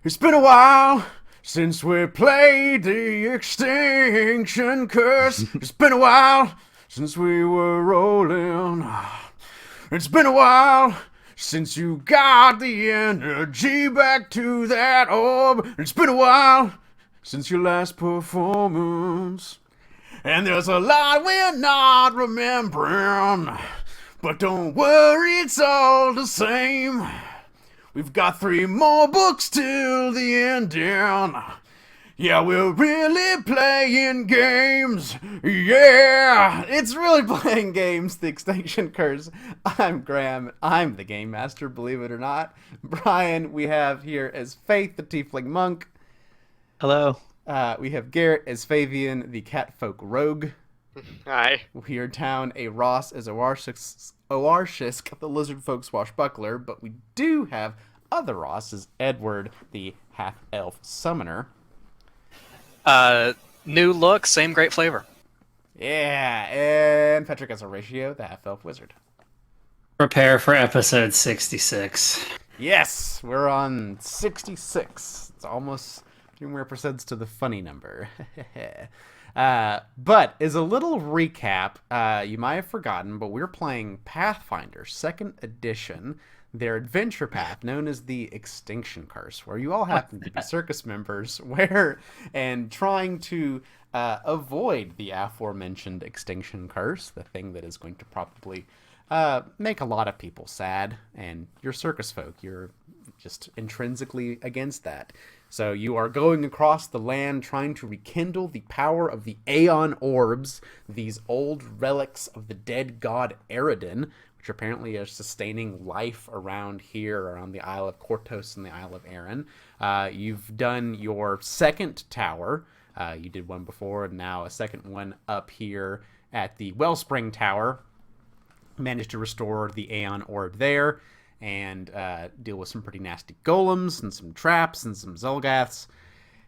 It's been a while since we played the Extinction curse. It's been a while since we were rolling. It's been a while since you got the energy back to that orb. It's been a while since your last performance. And there's a lot we're not remembering. But don't worry, it's all the same. We've got 3 more books till the ending. Yeah, we're really playing games. Yeah, it's really playing games. The Extinction Curse. I'm Graham. I'm the game master, believe it or not. Brian, we have here as Faith, the Tiefling monk. Hello. We have Garrett as Fabian, the Catfolk rogue. Hi. We are down a Ross as Oarshisk, the lizard folk swashbuckler, but we do have other Ross as Edward, the half-elf summoner. New look, same great flavor. Yeah, and Patrick as Horatio, the half-elf wizard. Prepare for episode 66. Yes, we're on 66. It's almost 2 more percents to the funny number. But as a little recap, you might have forgotten, but we're playing Pathfinder 2nd Edition, their adventure path known as the Extinction Curse, where you all happen to be circus members, and trying to avoid the aforementioned Extinction Curse, the thing that is going to probably make a lot of people sad, and you're circus folk, you're just intrinsically against that. So you are going across the land trying to rekindle the power of the Aeon Orbs, these old relics of the dead god Eridan, which apparently are sustaining life around here, around the Isle of Kortos and the Isle of Erin. You've done your second tower. You did one before, and now a second one up here at the Wellspring Tower. Managed to restore the Aeon Orb there, and deal with some pretty nasty golems and some traps and some Zolgaths,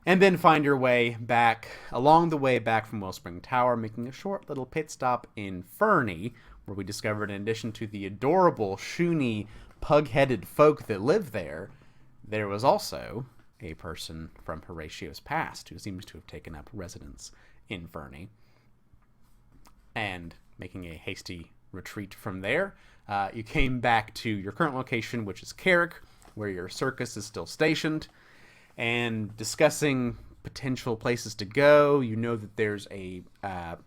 and then find your way back, along the way back from Wellspring Tower, making a short little pit stop in Fernie, where we discovered, in addition to the adorable, shoony, pug-headed folk that live there, there was also a person from Horatio's past who seems to have taken up residence in Fernie. And making a hasty retreat from there, you came back to your current location, which is Carrick, where your circus is still stationed, and discussing potential places to go. You know that there's a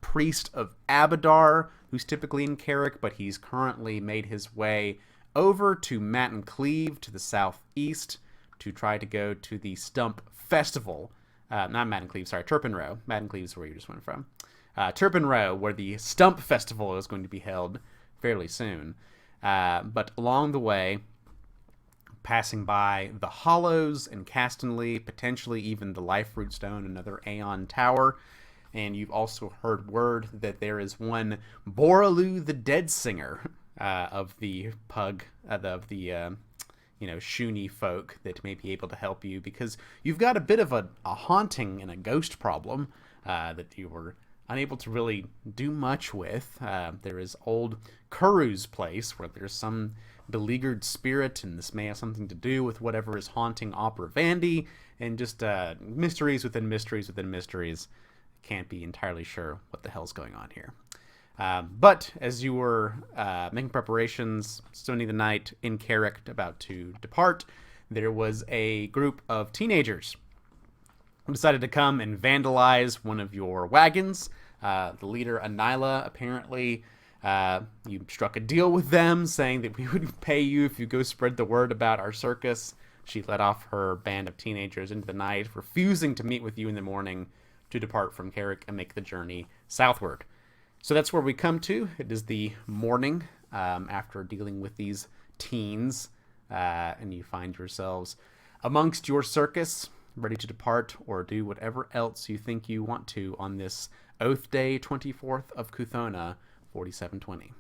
priest of Abadar who's typically in Carrick, but he's currently made his way over to Matten Cleave to the southeast to try to go to the Stump Festival. Not Matten Cleave, sorry, Turpin Row. Matten Cleave is where you just went from. Turpin Row, where the Stump Festival is going to be held fairly soon. But along the way, passing by the Hollows and Castanley, potentially even the Life Root Stone, another Aeon Tower. And you've also heard word that there is one Boraloo the Dead Singer of the pug, of the shoony folk that may be able to help you, because you've got a bit of a haunting and a ghost problem that you were unable to really do much with. There is old Kuru's place, where there's some beleaguered spirit, and this may have something to do with whatever is haunting Opera Vandy, and just mysteries within mysteries within mysteries. Can't be entirely sure what the hell's going on here. But as you were making preparations, Stony the Night in Carrick, about to depart, there was a group of teenagers who decided to come and vandalize one of your wagons. The leader, Anila, apparently, you struck a deal with them, saying that we would pay you if you go spread the word about our circus. She led off her band of teenagers into the night, refusing to meet with you in the morning to depart from Carrick and make the journey southward. So that's where we come to. It is the morning after dealing with these teens, and you find yourselves amongst your circus, ready to depart or do whatever else you think you want to on this Oath Day 24th of Kuthona, 4720.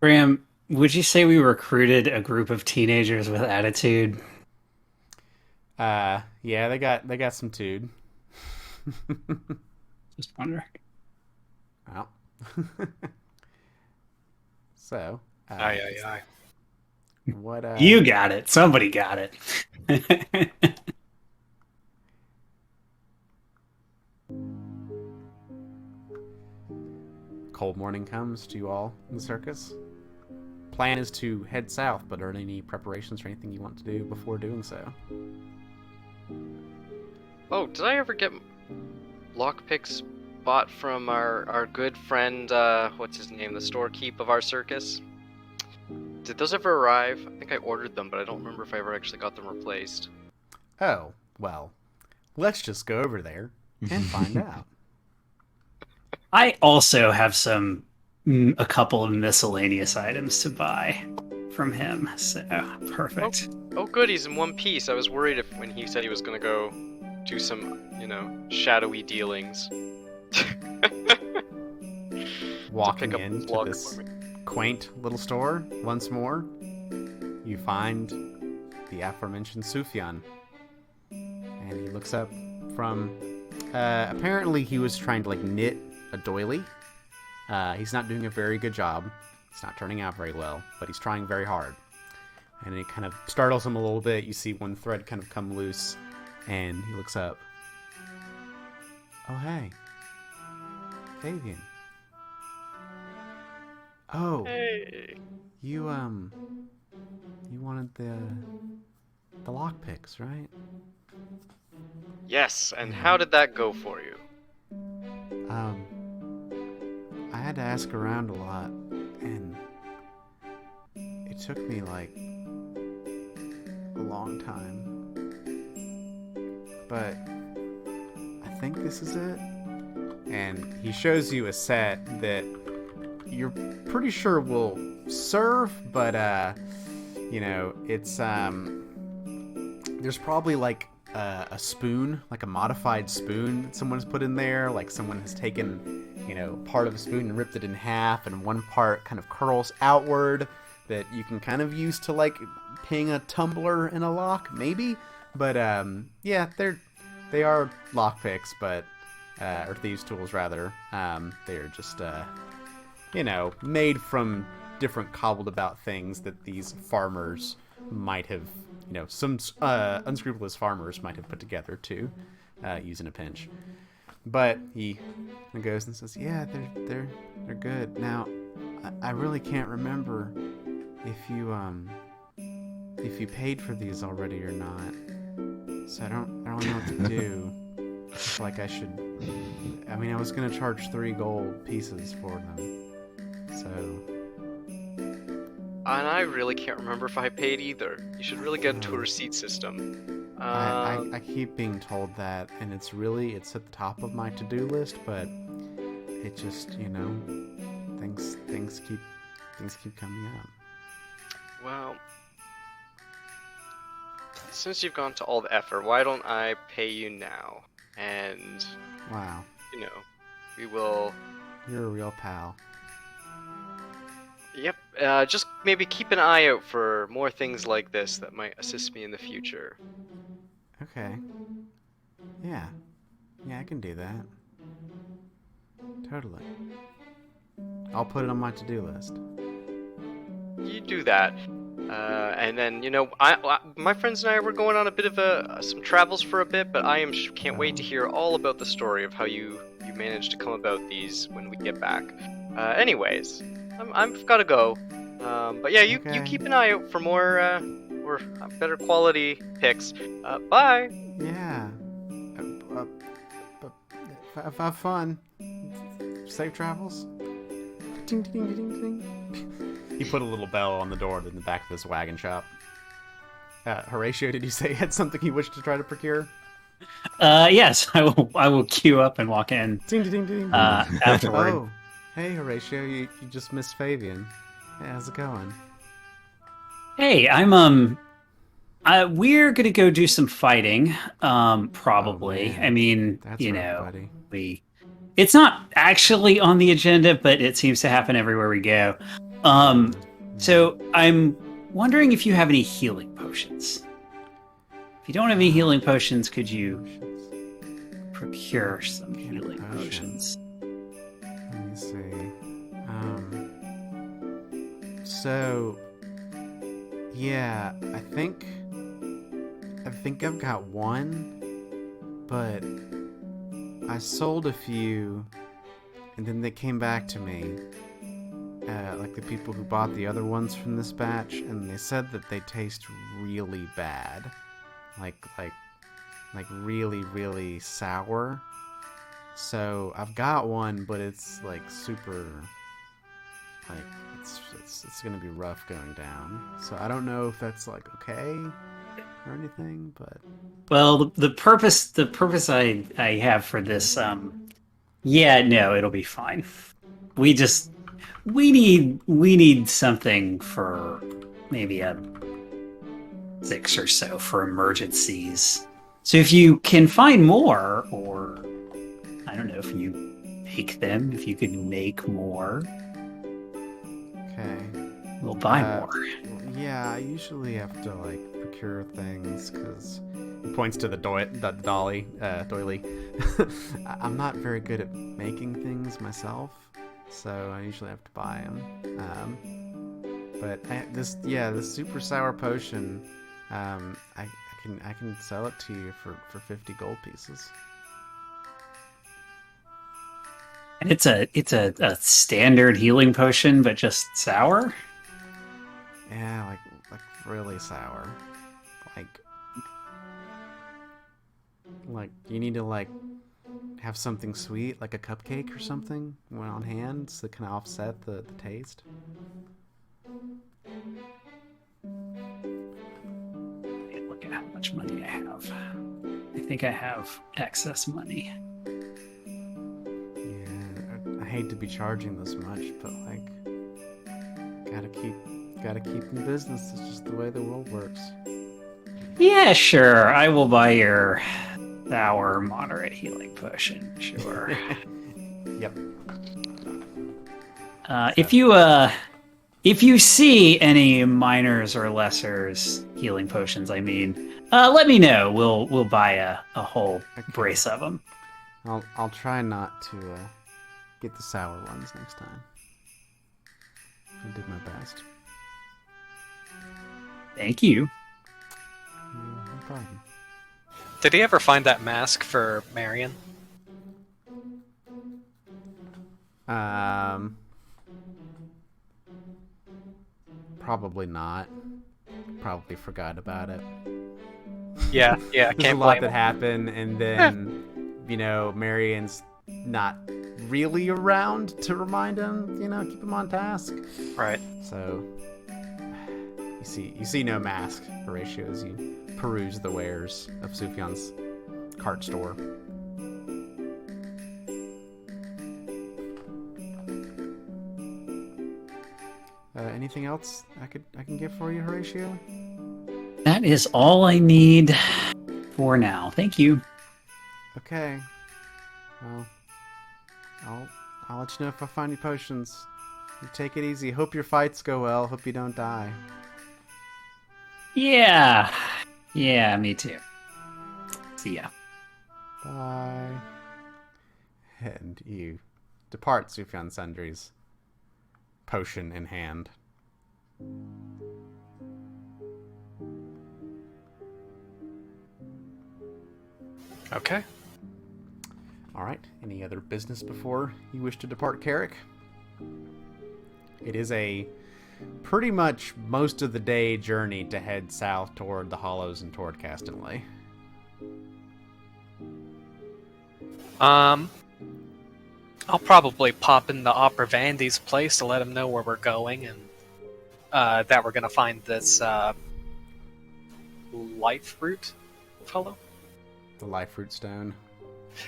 Graham, would you say we recruited a group of teenagers with attitude? Yeah, they got some tude. Just wondering. Well. So, Aye, aye, aye. what You got it. Somebody got it. Cold morning comes to you all in the circus. Plan is to head south, but are there any preparations or anything you want to do before doing so? Oh, did I ever get lockpicks bought from our good friend, what's his name, the storekeep of our circus? Did those ever arrive? I think I ordered them, but I don't remember if I ever actually got them replaced. Oh, well, let's just go over there and find out. I also have a couple of miscellaneous items to buy from him, so perfect. Oh, good, he's in one piece. I was worried when he said he was gonna go do some, shadowy dealings. Walking pick up into log this for me. quaint little store, once more, you find the aforementioned Sufyan. And he looks up from... apparently he was trying to, knit a doily. He's not doing a very good job. It's not turning out very well, but he's trying very hard. And it kind of startles him a little bit. You see one thread kind of come loose, and he looks up. Oh, hey. Fabian. Oh, Hey. you wanted the lockpicks, right? Yes, and how did that go for you? I had to ask around a lot, and it took me, a long time. But I think this is it. And he shows you a set that you're pretty sure will serve, but, it's, there's probably, a spoon, a modified spoon that someone's put in there. Someone has taken, part of a spoon and ripped it in half, and one part kind of curls outward that you can kind of use to, ping a tumbler in a lock, maybe. But, yeah, they are lockpicks, but, or thieves' tools, rather. They're just, made from different cobbled about things that these farmers might have, some unscrupulous farmers might have put together to use in a pinch. But he goes and says, "Yeah, they're good." Now, I really can't remember if you paid for these already or not. So I don't know what to do. I feel like I should. I mean, I was gonna charge 3 gold pieces for them. So. And I really can't remember if I paid either. You should really get into a receipt system. I keep being told that, and it's at the top of my to-do list, but it just, things keep coming up. Well, since you've gone to all the effort, why don't I pay you now? And, Wow, we will... you're a real pal. Yep, just maybe keep an eye out for more things like this that might assist me in the future. Okay. Yeah, I can do that. Totally. I'll put it on my to-do list. You do that. And then, my friends and I were going on a bit of some travels for a bit, but can't wait to hear all about the story of how you managed to come about these when we get back. Anyways, I've got to go. But yeah, you keep an eye out for more better quality picks. Bye. Yeah. Have fun. Safe travels. Ding, ding, ding, ding, ding. He put a little bell on the door in the back of this wagon shop. Horatio, did you say you had something you wished to try to procure? Yes, I will queue up and walk in Ding, ding, ding, ding. afterward. Oh, hey Horatio, you just missed Fabian. Hey, how's it going? Hey, we're gonna go do some fighting, probably. Oh, man. I mean, That's rough, buddy. it's not actually on the agenda, but it seems to happen everywhere we go. So I'm wondering if you have any healing potions. If you don't have any healing potions, could you procure some healing potions? Let me see. So, yeah, I think think I've got one, but I sold a few, and then they came back to me. Like the people who bought the other ones from this batch, and they said that they taste really bad. Like really, really sour. So I've got one, but it's like super, like it's gonna be rough going down. So I don't know if that's like okay or anything, but Well, the purpose I have for this, yeah, no, it'll be fine. We need something for maybe a 6 or so for emergencies. So if you can find more, or I don't know if you make them, if you can make more, okay. we'll buy more. Yeah, I usually have to like procure things because he points to the doily. I'm not very good at making things myself, so I usually have to buy them. But this super sour potion, I can sell it to you for 50 gold pieces. And it's a standard healing potion, but just sour. Yeah, like really sour. Like you need to like have something sweet, like a cupcake or something, when on hand, so it can offset the taste. Look at how much money I have. I think I have excess money. Yeah, I hate to be charging this much, but like, gotta keep in business. It's just the way the world works. Yeah, sure. I will buy your sour moderate healing potion. Sure. Yep. If you see any minors or lessers healing potions, I mean, let me know. We'll buy a whole brace of them. I'll try not to get the sour ones next time. I did my best. Thank you. No problem. Did he ever find that mask for Marion? Probably not. Probably forgot about it. Yeah, There's can't a lot blame that him. happened, and then, Marion's not really around to remind him, keep him on task. Right. So, you see no mask, Horatio, as you peruse the wares of Sufjan's cart store. Anything else I can get for you, Horatio? That is all I need for now. Thank you. Okay. Well, I'll let you know if I find any potions. You take it easy. Hope your fights go well. Hope you don't die. Yeah, me too. See ya. Bye. And you depart, Sufjan Sundry's potion in hand. Okay. All right. Any other business before you wish to depart, Carrick? It is a pretty much most of the day journey to head south toward the Hollows and toward Castanley. I'll probably pop in the Opera Vandy's place to let him know where we're going, and that we're gonna find this life root fellow. The life root stone.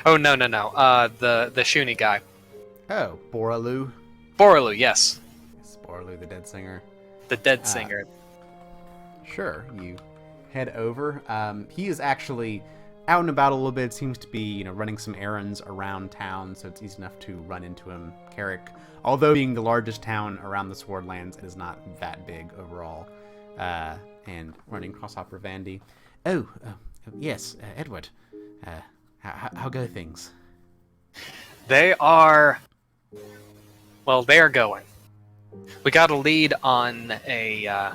Oh no. The Shuni guy. Oh, Boraloo. Boraloo, yes. Yes, Boraloo, the dead singer. The dead singer. Sure, you head over. He is actually out and about a little bit. Seems to be, running some errands around town, so it's easy enough to run into him. Carrick, although being the largest town around the Swordlands, it is not that big overall. And running across Opera Vandy. Oh, yes, Edward. How go things? They are going. We got a lead on a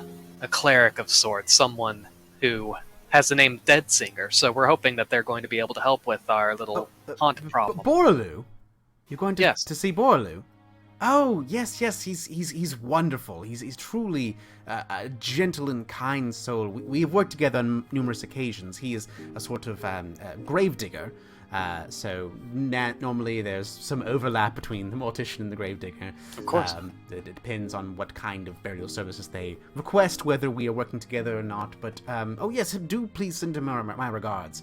cleric of sorts, someone who has the name Dead Singer, so we're hoping that they're going to be able to help with our little haunted problem. Borlu? You're going to Yes. to see Borlu? Oh, yes, he's wonderful. He's truly a gentle and kind soul. We have worked together on numerous occasions. He is a sort of gravedigger. So normally there's some overlap between the mortician and the gravedigger. Of course. It depends on what kind of burial services they request, whether we are working together or not. But oh yes, do please send him my regards.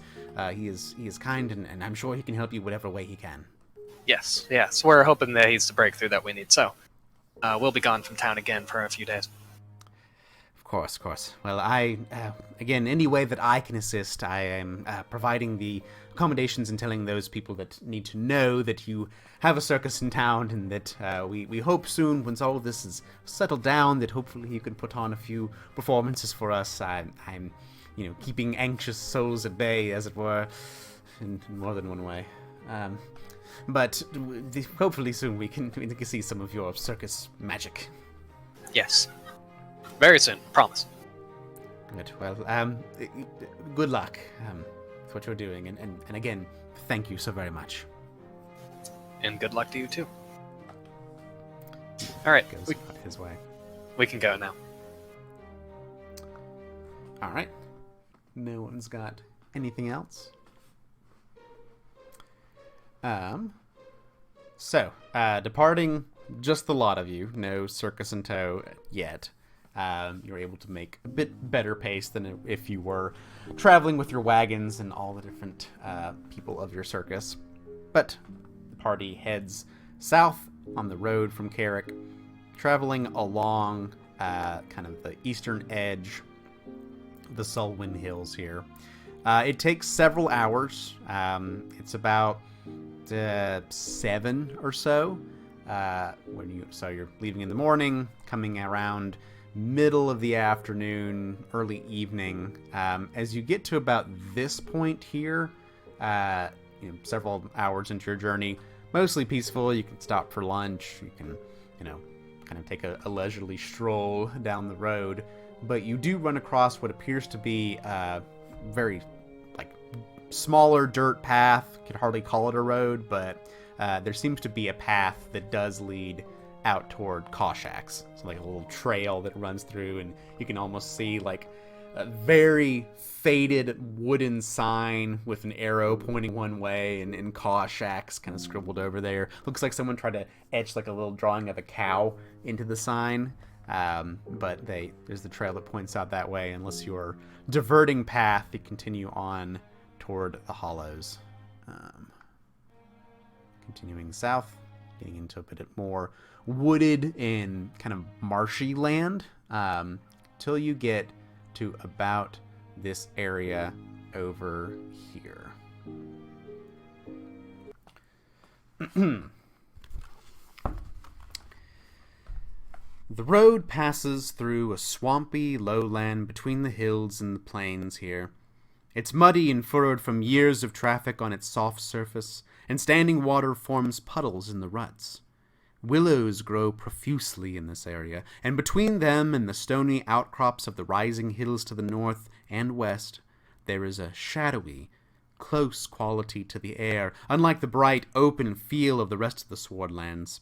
He is kind, and I'm sure he can help you whatever way he can. Yes. We're hoping that he's the breakthrough that we need. So we'll be gone from town again for a few days. Of course. Well, again, any way that I can assist, I am providing the accommodations and telling those people that need to know that you have a circus in town, and that we hope soon, once all of this is settled down, that hopefully you can put on a few performances for us. I'm keeping anxious souls at bay, as it were, in more than one way. But hopefully soon we can see some of your circus magic. Yes. Very soon, promise. Good. Well, good luck with what you're doing, and again, thank you so very much. And good luck to you too. All right, Goes his way. we can go now. All right. No one's got anything else. So, departing just the lot of you, no circus in tow yet. You're able to make a bit better pace than if you were traveling with your wagons and all the different people of your circus. But the party heads south on the road from Carrick, traveling along kind of the eastern edge of the Selwyn Hills here. It takes several hours. It's about 7 or so. So you're leaving in the morning, coming around middle of the afternoon, early evening. As you get to about this point here, several hours into your journey, mostly peaceful. You can stop for lunch. You can, kind of take a leisurely stroll down the road. But you do run across what appears to be a very smaller dirt path. Could hardly call it a road, but there seems to be a path that does lead out toward Koshak's. So like a little trail that runs through, and you can almost see like a very faded wooden sign with an arrow pointing one way, and Koshak's kind of scribbled over there. Looks like someone tried to etch like a little drawing of a cow into the sign. But there's the trail that points out that way, unless you're diverting path to continue on toward the hollows. Continuing south, getting into a bit more wooded and kind of marshy land, till you get to about this area over here. The road passes through a swampy lowland between the hills and the plains here. It's muddy and furrowed from years of traffic on its soft surface, and standing water forms puddles in the ruts. Willows grow profusely in this area, and between them and the stony outcrops of the rising hills to the north and west, there is a shadowy, close quality to the air, unlike the bright, open feel of the rest of the Swordlands.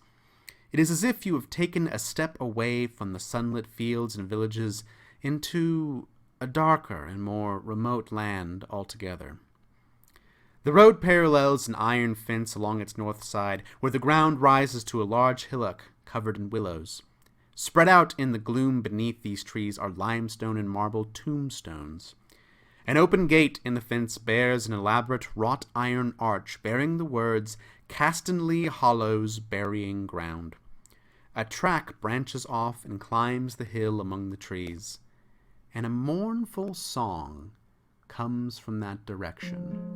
It is as if you have taken a step away from the sunlit fields and villages into a darker and more remote land altogether. The road parallels an iron fence along its north side, where the ground rises to a large hillock covered in willows. Spread out in the gloom beneath these trees are limestone and marble tombstones. An open gate in the fence bears an elaborate wrought iron arch bearing the words Castonley Hollows Burying Ground. A track branches off and climbs the hill among the trees, and a mournful song comes from that direction.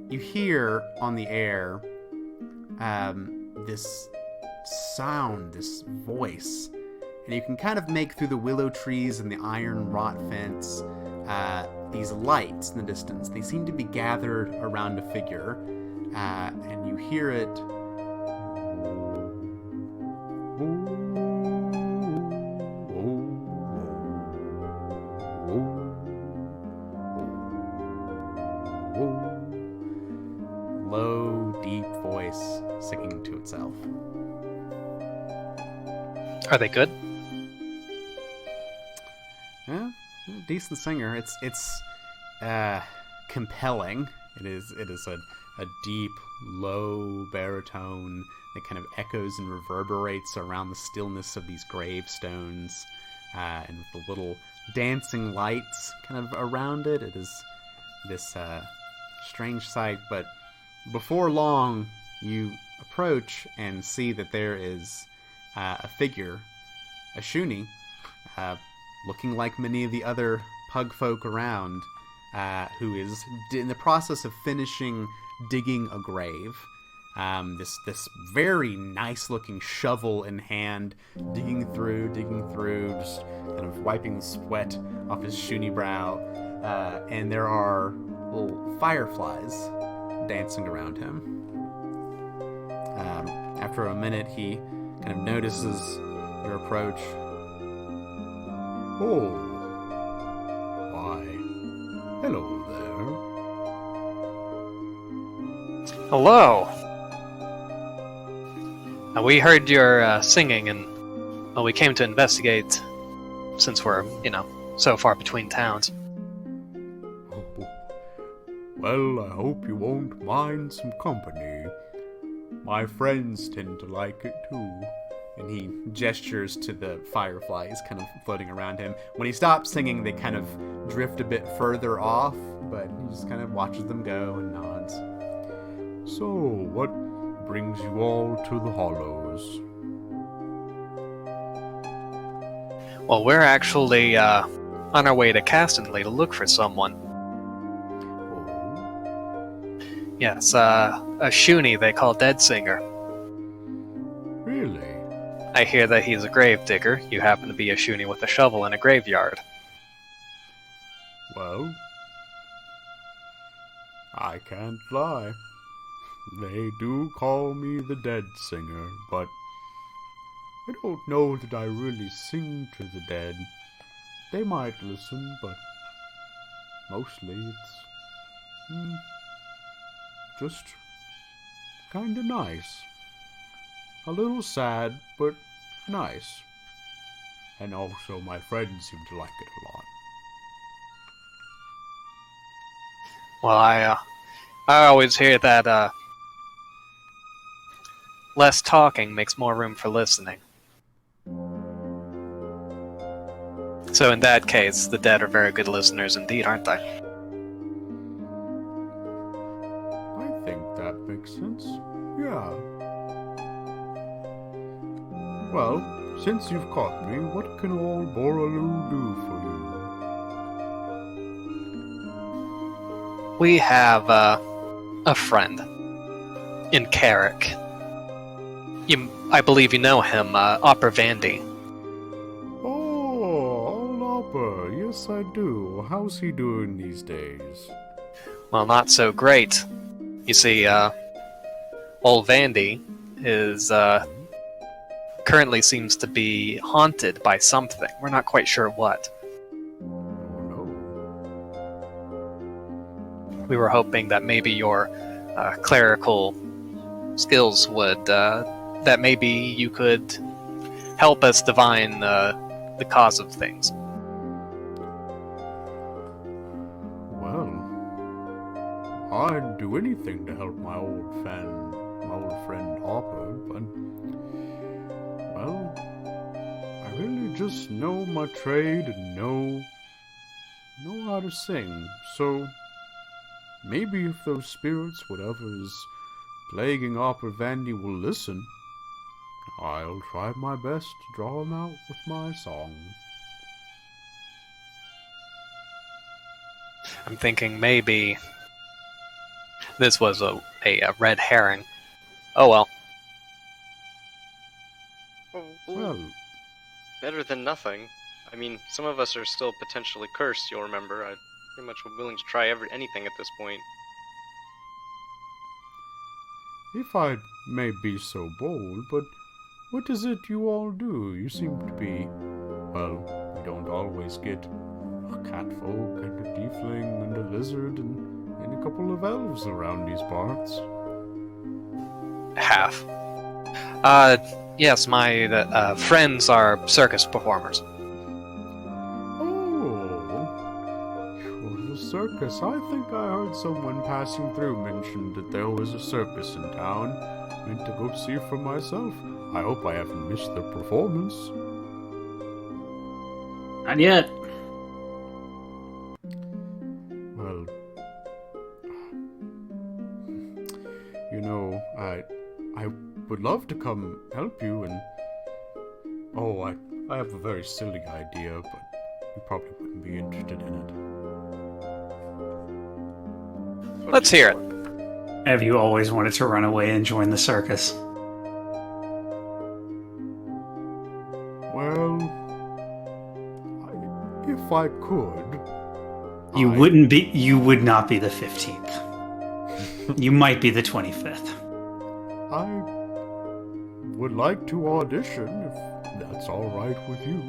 You hear on the air this sound, this voice, and you can kind of make through the willow trees and the iron wrought fence these lights in the distance. They seem to be gathered around a figure, and you hear it. deep voice singing to itself. Are they good? Yeah, decent singer. It's compelling. It is a deep, low baritone that kind of echoes and reverberates around the stillness of these gravestones, and with the little dancing lights kind of around it. It is this strange sight, but before long, you approach and see that there is a figure, a Shuni, looking like many of the other pug folk around, who is in the process of finishing digging a grave. This very nice looking shovel in hand, digging through, just kind of wiping the sweat off his Shuni brow, and there are little fireflies dancing around him. After a minute, he kind of notices your approach. Oh, why, hello there. Hello. We heard your singing, and well, we came to investigate, since we're, so far between towns. Oh, well, I hope you won't mind some company. My friends tend to like it too. And he gestures to the fireflies kind of floating around him. When he stops singing, they kind of drift a bit further off, but he just kind of watches them go and nods. So, what brings you all to the Hollows? Well, we're actually on our way to Castanley to look for someone. Oh, Yes, a Shuni they call Dead Singer. really? I hear that he's a grave digger. You happen to be a Shuni with a shovel in a graveyard. Well, I can't lie. They do call me the Dead Singer, but I don't know that I really sing to the dead. They might listen, but mostly it's just kinda nice. A little sad, but nice. And also my friends seem to like it a lot. Well, I always hear that less talking makes more room for listening. So in that case, the dead are very good listeners indeed, aren't they? I think that makes sense. Yeah. Well, since you've caught me, what can old Boraloo do for you? We have a friend in Carrick. I believe you know him, Opera Vandy. Oh, old Opera. Yes, I do. How's he doing these days? Well, not so great. You see, old Vandy is currently seems to be haunted by something. We're not quite sure what. Oh, no. We were hoping that maybe your clerical skills would, that maybe you could help us divine the cause of things. Well, I'd do anything to help my old friend Opera, but well, I really just know my trade and know how to sing. So maybe if those spirits, whatever is plaguing Opera Vandy, will listen, I'll try my best to draw them out with my song. I'm thinking maybe this was a red herring. Oh well. Well, Better than nothing. I mean, some of us are still potentially cursed, you'll remember. I'm pretty much willing to try anything at this point. if I may be so bold, but what is it you all do? You seem to be, well, we don't always get a catfolk and a tiefling and a lizard and a couple of elves around these parts. half. Yes, my friends are circus performers. Oh, the circus. I think I heard someone passing through mention that there was a circus in town. Meant to go see for myself. I hope I haven't missed the performance. Not yet. Well, I would love to come help you and... Oh, I have a very silly idea, but you probably wouldn't be interested in it. Let's hear it. Have you always wanted to run away and join the circus? Well, if I could... You would not be the 15th. You might be the 25th. I would like to audition, if that's all right with you.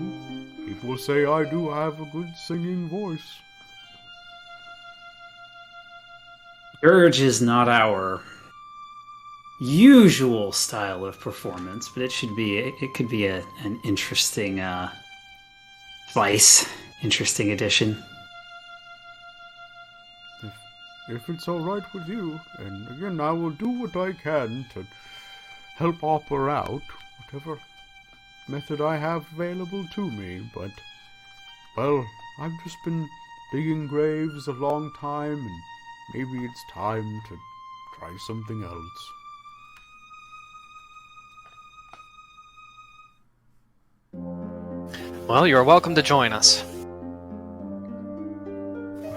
People say I do have a good singing voice. Urge is not our usual style of performance, but it could be an interesting spice, interesting addition. If it's all right with you, and again, I will do what I can to help opera out, whatever method I have available to me, but, well, I've just been digging graves a long time, and maybe it's time to try something else. Well, you're welcome to join us.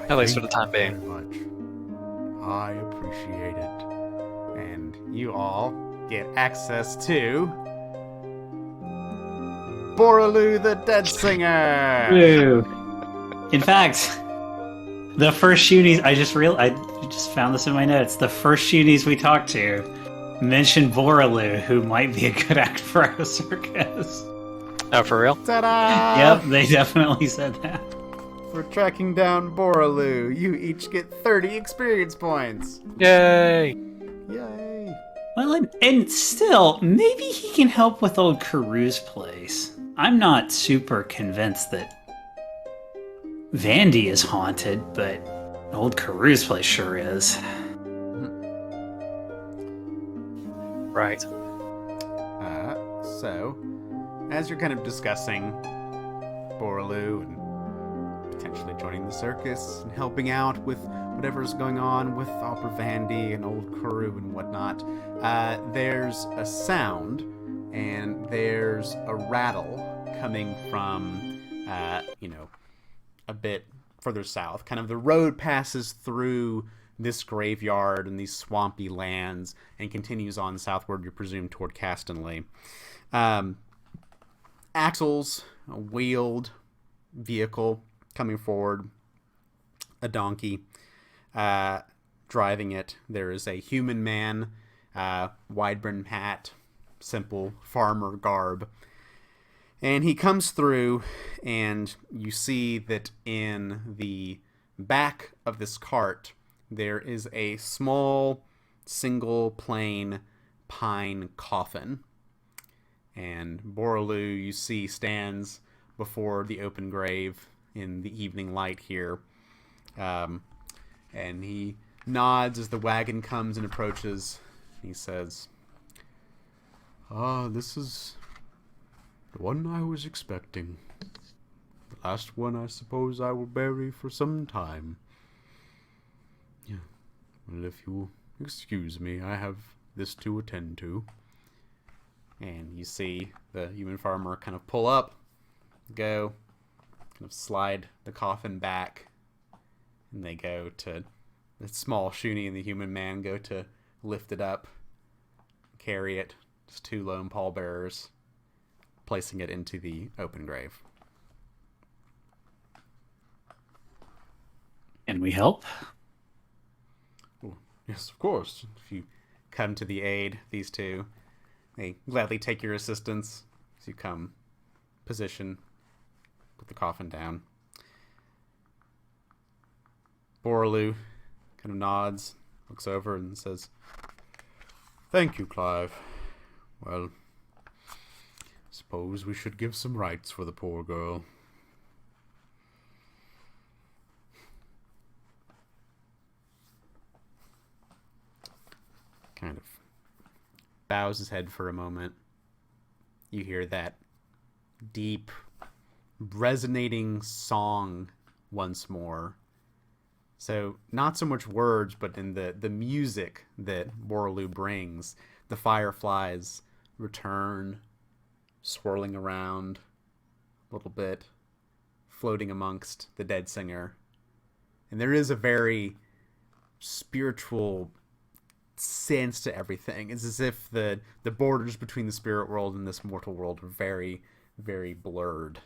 At least for the time Thank you being. very much. I appreciate it. And you all get access to Boraloo the Dead Singer! Woo. In fact, the first Shunies I just found this in my notes. The first Shunies we talked to mentioned Boraloo, who might be a good act for a circus. Oh, for real? Ta-da! Yep, they definitely said that. For tracking down Boraloo, you each get 30 experience points. Yay! Yay! Well, and still, maybe he can help with old Karoo's place. I'm not super convinced that Vandy is haunted, but old Karoo's place sure is. Right. So, as you're kind of discussing Boraloo and potentially joining the circus and helping out with whatever's going on with Opera Vandy and old Karoo and whatnot, there's a sound and there's a rattle coming from, a bit further south. Kind of the road passes through this graveyard and these swampy lands and continues on southward, you presume, toward Castanley. Axles, a wheeled vehicle coming forward, a donkey driving it. There is a human man, wide-brimmed hat, simple farmer garb. And he comes through, and you see that in the back of this cart, there is a small, single, plain pine coffin. And Boraloo, you see, stands before the open grave in the evening light here. And he nods as the wagon comes and approaches. He says, this is the one I was expecting. The last one I suppose I will bury for some time. Yeah. Well, if you excuse me, I have this to attend to. And you see the human farmer kind of pull up, go, kind of slide the coffin back, and they go to, the small Shuni and the human man go to lift it up, carry it, just two lone pallbearers, placing it into the open grave. Can we help? Oh, yes, of course. If you come to the aid, these two, they gladly take your assistance as you come position, put the coffin down. Boraloo kind of nods, looks over and says, Thank you, Clive. Well, suppose we should give some rights for the poor girl. Kind of bows his head for a moment. You hear that deep, resonating song once more. So, not so much words, but in the music that Borlu brings, the fireflies return, swirling around a little bit, floating amongst the dead singer. And there is a very spiritual sense to everything. It's as if the borders between the spirit world and this mortal world are very, very blurred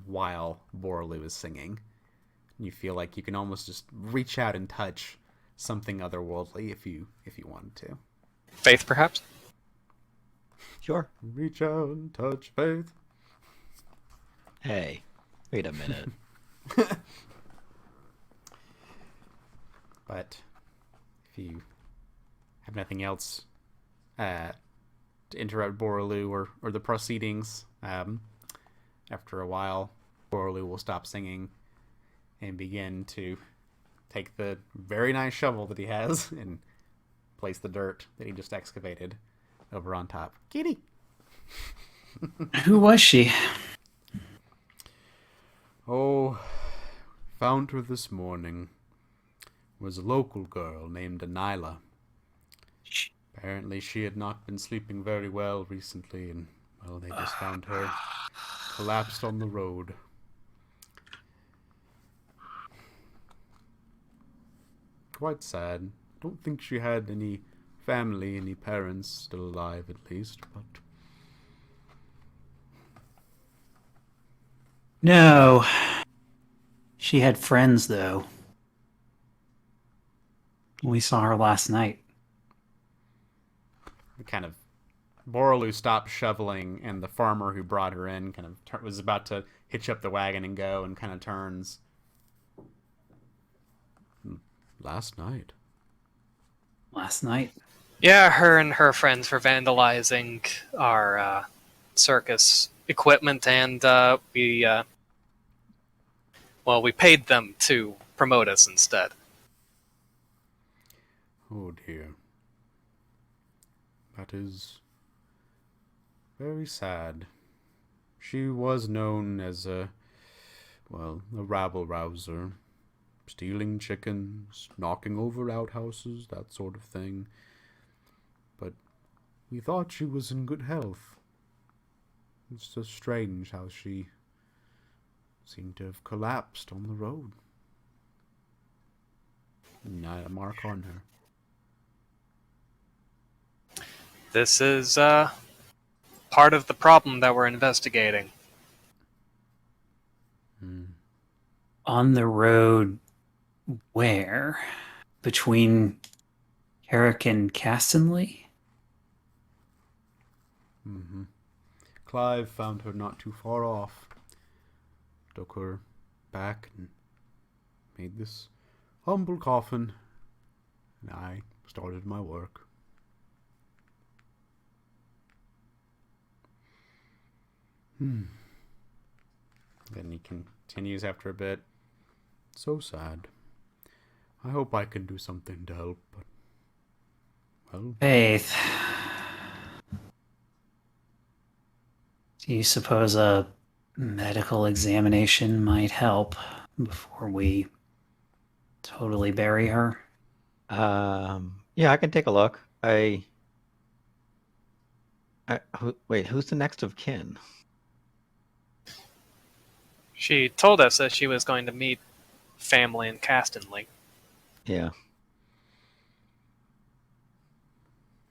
while Borlu is singing. You feel like you can almost just reach out and touch something otherworldly if you wanted to. Faith, perhaps? Sure. Reach out and touch faith. Hey, wait a minute. But if you have nothing else to interrupt Borlu or the proceedings, after a while, Borlu will stop singing and begin to take the very nice shovel that he has and place the dirt that he just excavated over on top. Kitty! Who was she? Oh, found her this morning. Was a local girl named Anila. Apparently she had not been sleeping very well recently, and, well, they just found her collapsed on the road. Quite sad. Don't think she had any family, any parents still alive at least, but... No. She had friends, though. We saw her last night. Kind of... Borlu stopped shoveling, and the farmer who brought her in kind of was about to hitch up the wagon and go, and kind of turns. Last night? Last night? Yeah, her and her friends were vandalizing our circus equipment, and we paid them to promote us instead. Oh dear. That is very sad. She was known as a rabble-rouser. Stealing chickens, knocking over outhouses, that sort of thing. But we thought she was in good health. It's just strange how she seemed to have collapsed on the road. Not a mark on her. This is part of the problem that we're investigating. On the road where? Between Carrick and Castonley? Mm-hmm. Clive found her not too far off. Took her back and made this humble coffin. And I started my work. Then he continues after a bit. So sad. I hope I can do something to help, but... Well... Faith. Do you suppose a medical examination might help before we totally bury her? Yeah, I can take a look. Wait, who's the next of kin? She told us that she was going to meet family in Castonley. Yeah.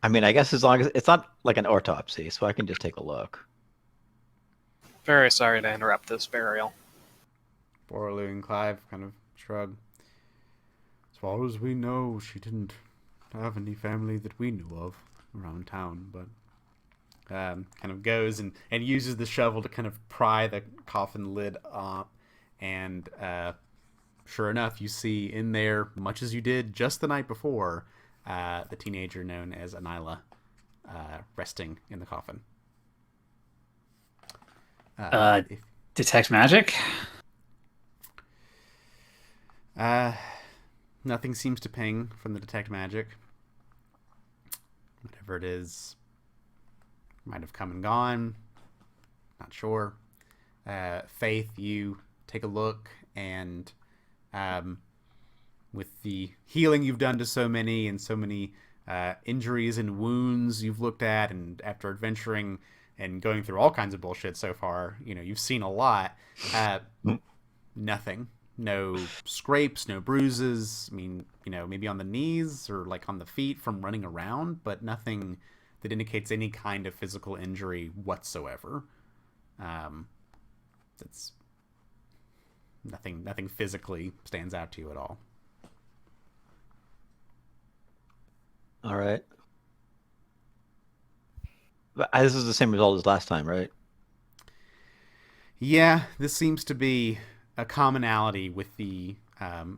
I mean, I guess as long as it's not like an autopsy, so I can just take a look. Very sorry to interrupt this burial. Borlu and Clive kind of shrug. As far as we know, she didn't have any family that we knew of around town, but kind of goes and uses the shovel to kind of pry the coffin lid up, and sure enough, you see in there, much as you did just the night before, the teenager known as Anila. resting in the coffin. If, Detect magic? nothing seems to ping from the detect magic. Whatever it is might have come and gone. Not sure. Faith, you take a look, and with the healing you've done to so many and so many injuries and wounds you've looked at, and after adventuring and going through all kinds of bullshit so far, you've seen a lot. Nothing. No scrapes, no bruises. I mean, maybe on the knees or like on the feet from running around, but nothing that indicates any kind of physical injury whatsoever. That's nothing physically stands out to you at all. All right. But this is the same result as last time, right? Yeah, this seems to be a commonality with the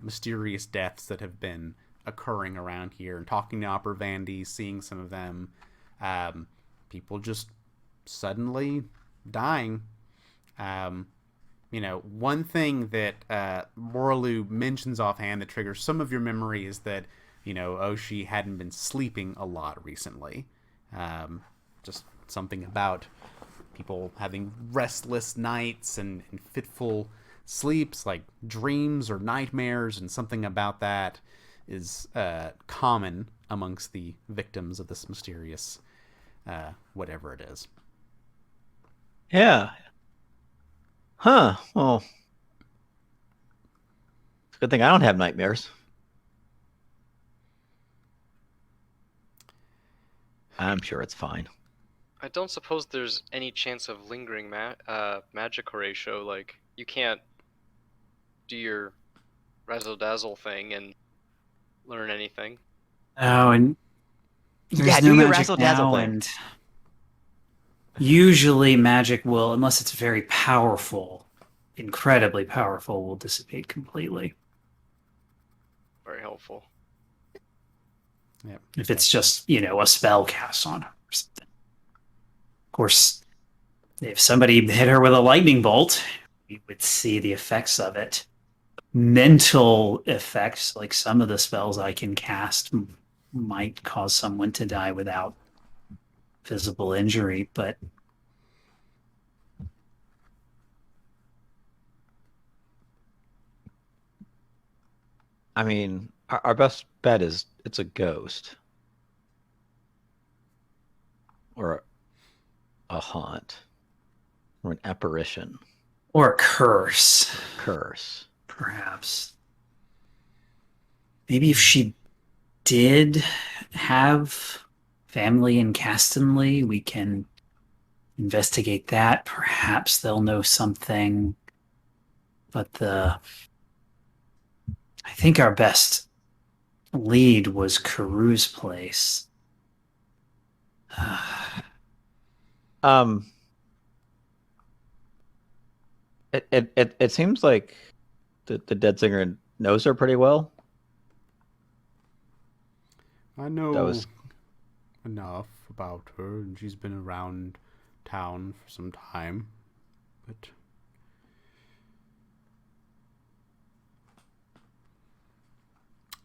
mysterious deaths that have been occurring around here. And talking to Opera Vandy, seeing some of them, people just suddenly dying. One thing that Morlu mentions offhand that triggers some of your memory is that, she hadn't been sleeping a lot recently. Just something about people having restless nights and fitful sleeps, like dreams or nightmares, and something about that is common amongst the victims of this mysterious whatever it is. Yeah. Huh. Well, it's a good thing I don't have nightmares. I'm sure it's fine. I don't suppose there's any chance of lingering magic, Horatio. Like, you can't do your razzle dazzle thing and learn anything. Oh, and there's Yeah, no do your magic razzle-dazzle now, thing. and usually magic will, unless it's very powerful, incredibly powerful, will dissipate completely. Very helpful. Yep. If it's just, a spell cast on her or something. Of course, if somebody hit her with a lightning bolt, we would see the effects of it. Mental effects, like some of the spells I can cast, might cause someone to die without visible injury, but I mean, our best bet is it's a ghost. Or a haunt. Or an apparition. or a curse, Curse. perhaps. Maybe if she did have family in Castonley, we can investigate that. Perhaps they'll know something. But I think our best lead was Caru's place. Um, it seems like the dead singer knows her pretty well. I know That was enough about her, and she's been around town for some time, but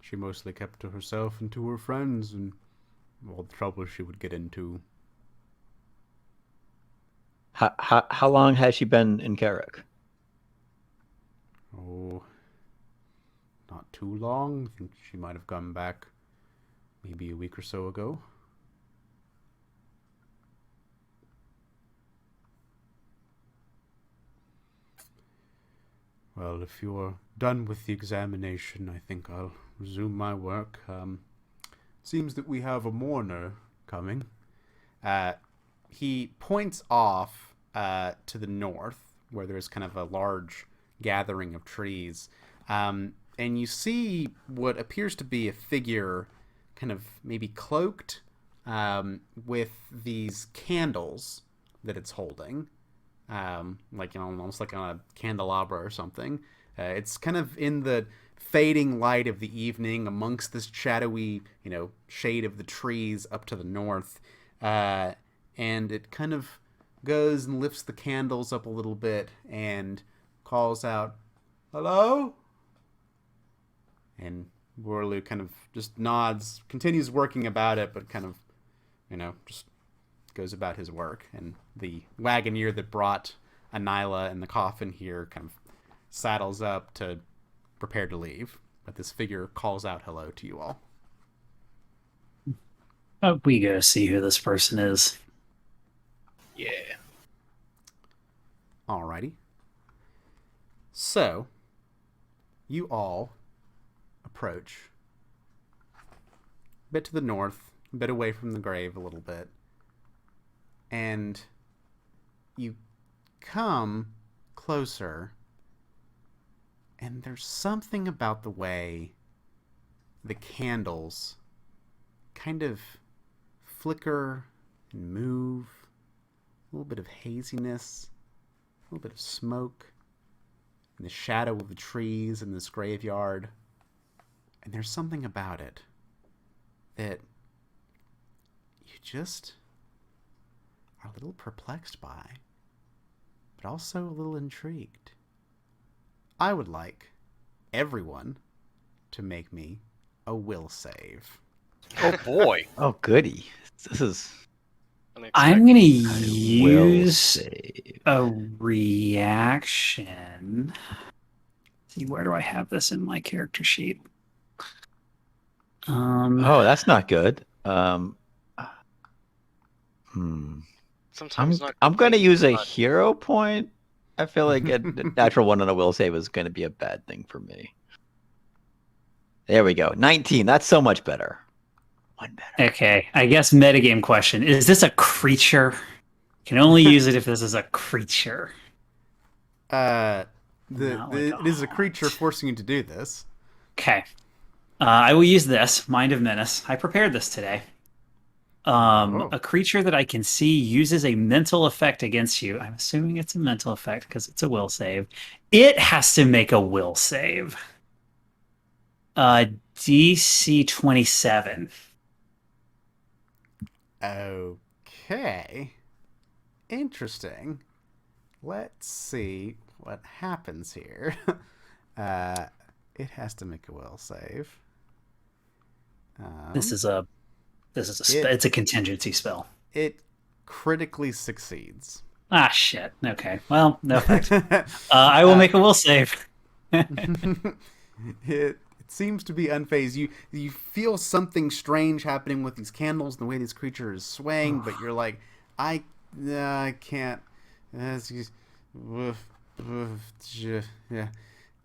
she mostly kept to herself and to her friends, and all the trouble she would get into. how long has she been in Carrick? Oh, not too long. I think she might have come back maybe a week or so ago. Well, if you're done with the examination, I think I'll resume my work. Seems that we have a mourner coming. He points off to the north, where there's kind of a large gathering of trees. And you see what appears to be a figure kind of maybe cloaked with these candles that it's holding. Almost like on a candelabra or something. It's kind of in the fading light of the evening amongst this shadowy, shade of the trees up to the north. And it kind of goes and lifts the candles up a little bit and calls out, "Hello?" And Warlu kind of just nods, continues working about it, but kind of, just goes about his work. And the wagoneer that brought Anila and the coffin here kind of saddles up to prepare to leave. But this figure calls out hello to you all. We go see who this person is. Yeah. Alrighty. So, you all approach a bit to the north, a bit away from the grave a little bit, and you come closer, and there's something about the way the candles kind of flicker and move, a little bit of haziness, a little bit of smoke, in the shadow of the trees in this graveyard. And there's something about it that you just are a little perplexed by, but also a little intrigued. I would like everyone to make me a will save. Oh boy. Oh, goody. This is I'm going to will use save. a reaction. See, where do I have this in my character sheet? Oh, that's not good. Sometimes not. I'm going to use a not- hero point. I feel like a natural one on a will save is going to be a bad thing for me. There we go. 19. That's so much better. One better. Okay, I guess metagame question. Is this a creature? Can only use it if this is a creature. Not like It is a haunt. creature forcing you to do this. Okay. I will use this, Mind of Menace. I prepared this today. A creature that I can see uses a mental effect against you. I'm assuming it's a mental effect because it's a will save. It has to make a will save. DC 27. Okay. Interesting. Let's see what happens here. It has to make a will save. This is a it's a contingency spell. It critically succeeds. Ah, shit. Okay. Well, no effect. I will make a will save. It seems to be unfazed. You feel something strange happening with these candles and the way this creature is swaying, but you're like, I can't. Yeah.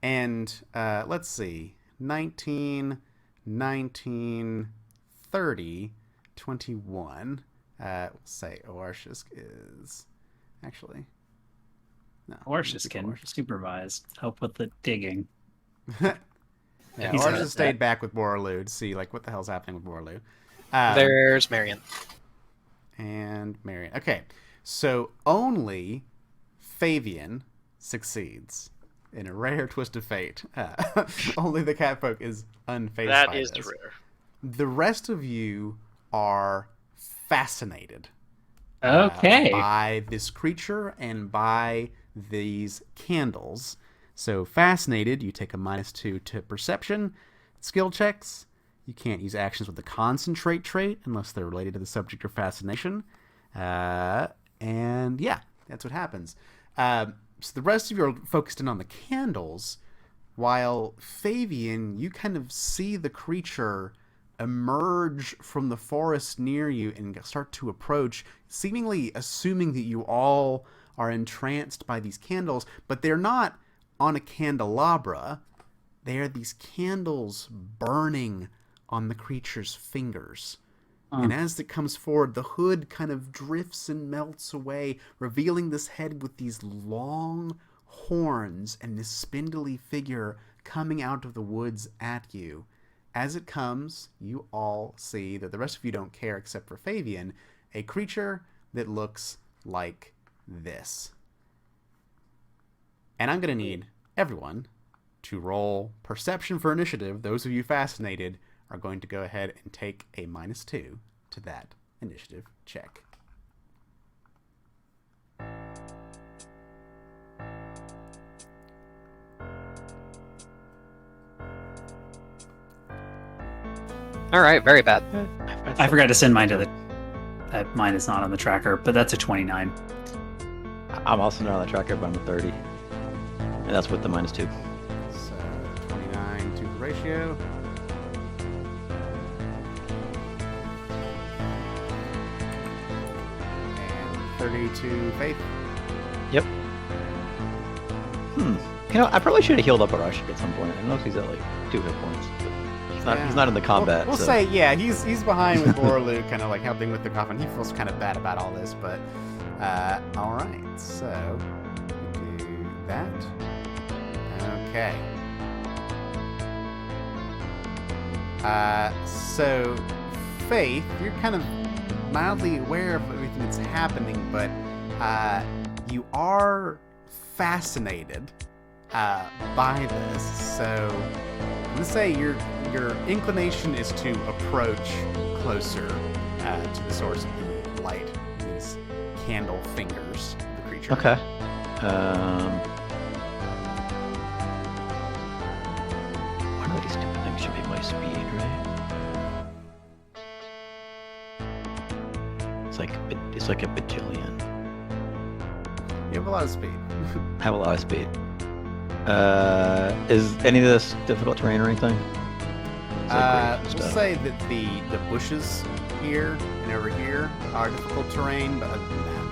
And let's see. 19, 30, 21. We'll say Oarshus is actually. No. Orshus can supervise, help with the digging. Yeah, He's Oarshus got stayed that. back with Borlu to see what the hell's happening with Borlu. There's Marion. And Marion. Okay, so only Fabian succeeds in a rare twist of fate. Only the catfolk is unfazed That by is this. rare. The rest of you are fascinated Okay. by this creature and by these candles. So fascinated, you take a -2 to perception. Skill checks, you can't use actions with the concentrate trait unless they're related to the subject or fascination. And yeah, that's what happens. So the rest of you are focused in on the candles, while Fabian, you kind of see the creature emerge from the forest near you and start to approach, seemingly assuming that you all are entranced by these candles, but they're not on a candelabra. They are these candles burning on the creature's fingers. And as it comes forward, the hood kind of drifts and melts away, revealing this head with these long horns and this spindly figure coming out of the woods at you. As it comes, you all see that the rest of you don't care except for Fabian, a creature that looks like this. And I'm going to need everyone to roll perception for initiative. Those of you fascinated are going to go ahead and take a -2 to that initiative check. All right, very bad. I forgot to send mine to the. Mine is not on the tracker, but that's a 29. I'm also not on the tracker, but I'm a 30. And that's with the -2. So 29 to the ratio. And 30 to Faith. Yep. I probably should have healed up Arashi at some point. I don't know if he's at like 2 hit points. But he's not in the combat. We'll so. say, yeah, he's behind with Borlu, kind of like helping with the coffin. He feels kind of bad about all this, but all right. So we do that. Okay. So Faith, you're kind of mildly aware of everything that's happening, but you are fascinated by this. So I'm gonna say your inclination is to approach closer to the source of the light, these candle fingers of the creature. Okay. One of these stupid things should be my speed, right? It's like a bajillion. You have a lot of speed. I have a lot of speed. Is any of this difficult terrain or anything? We'll say that the bushes here and over here are difficult terrain, but other than that,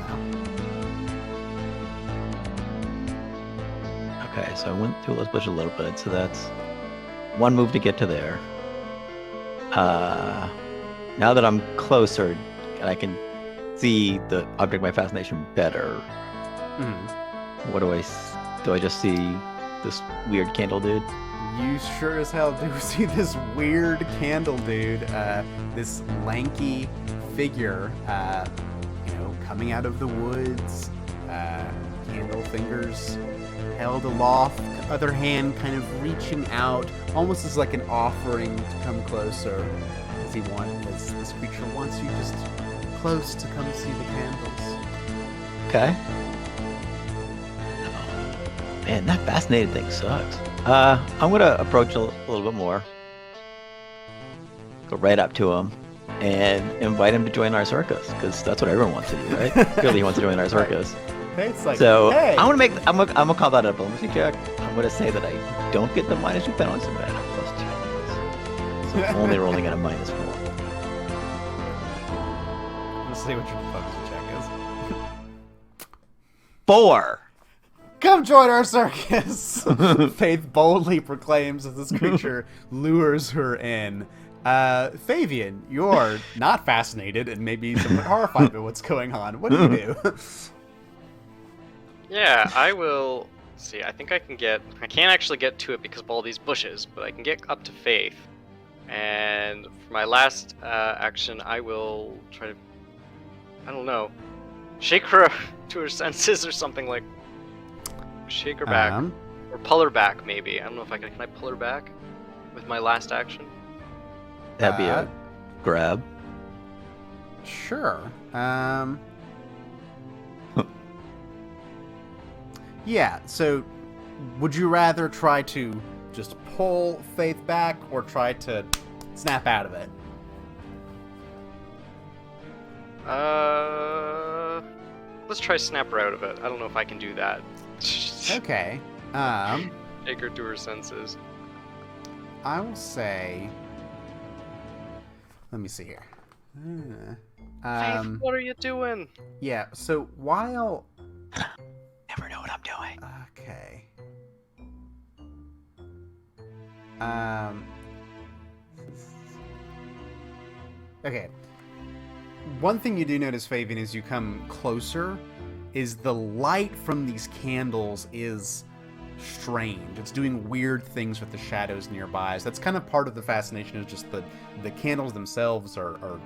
no. Okay, so I went through those bushes a little bit, so that's one move to get to there. Now that I'm closer and I can see the object of my fascination better, what do I just see this weird candle dude? You sure as hell do see this weird candle dude, this lanky figure, coming out of the woods, candle fingers held aloft, other hand kind of reaching out, almost as like an offering to come closer, as this creature wants you just close to come see the candles. Okay. Man, that fascinated thing sucks. I'm gonna approach a little bit more. Go right up to him and invite him to join our circus, because that's what everyone wants to do, right? Clearly, he wants to join our circus. It's like, So hey. I'm gonna call that a diplomacy check. I'm gonna say that I don't get the -2 penalty, but I have +2. So I'm only rolling at a -4. Let's see what your diplomacy check is. 4. Come join our circus! Faith boldly proclaims as this creature lures her in. Fabian, you're not fascinated and maybe somewhat horrified by what's going on. What do you do? Yeah, I will. See, I think I can't actually get to it because of all these bushes, but I can get up to Faith. And for my last action, I will try to, I don't know, shake her to her senses or something, like shake her back. Or pull her back, maybe. I don't know if I can I pull her back with my last action? That'd be a grab. Sure. Yeah, so would you rather try to just pull Faith back or try to snap out of it? Let's try snap her out of it. I don't know if I can do that. Okay. Take her to her senses. I will say... Let me see here. Faith, what are you doing? Yeah, so while... Never know what I'm doing. Okay. Okay. One thing you do notice, Fabian, as you come closer, is the light from these candles is strange. It's doing weird things with the shadows nearby. So that's kind of part of the fascination, is just the candles themselves are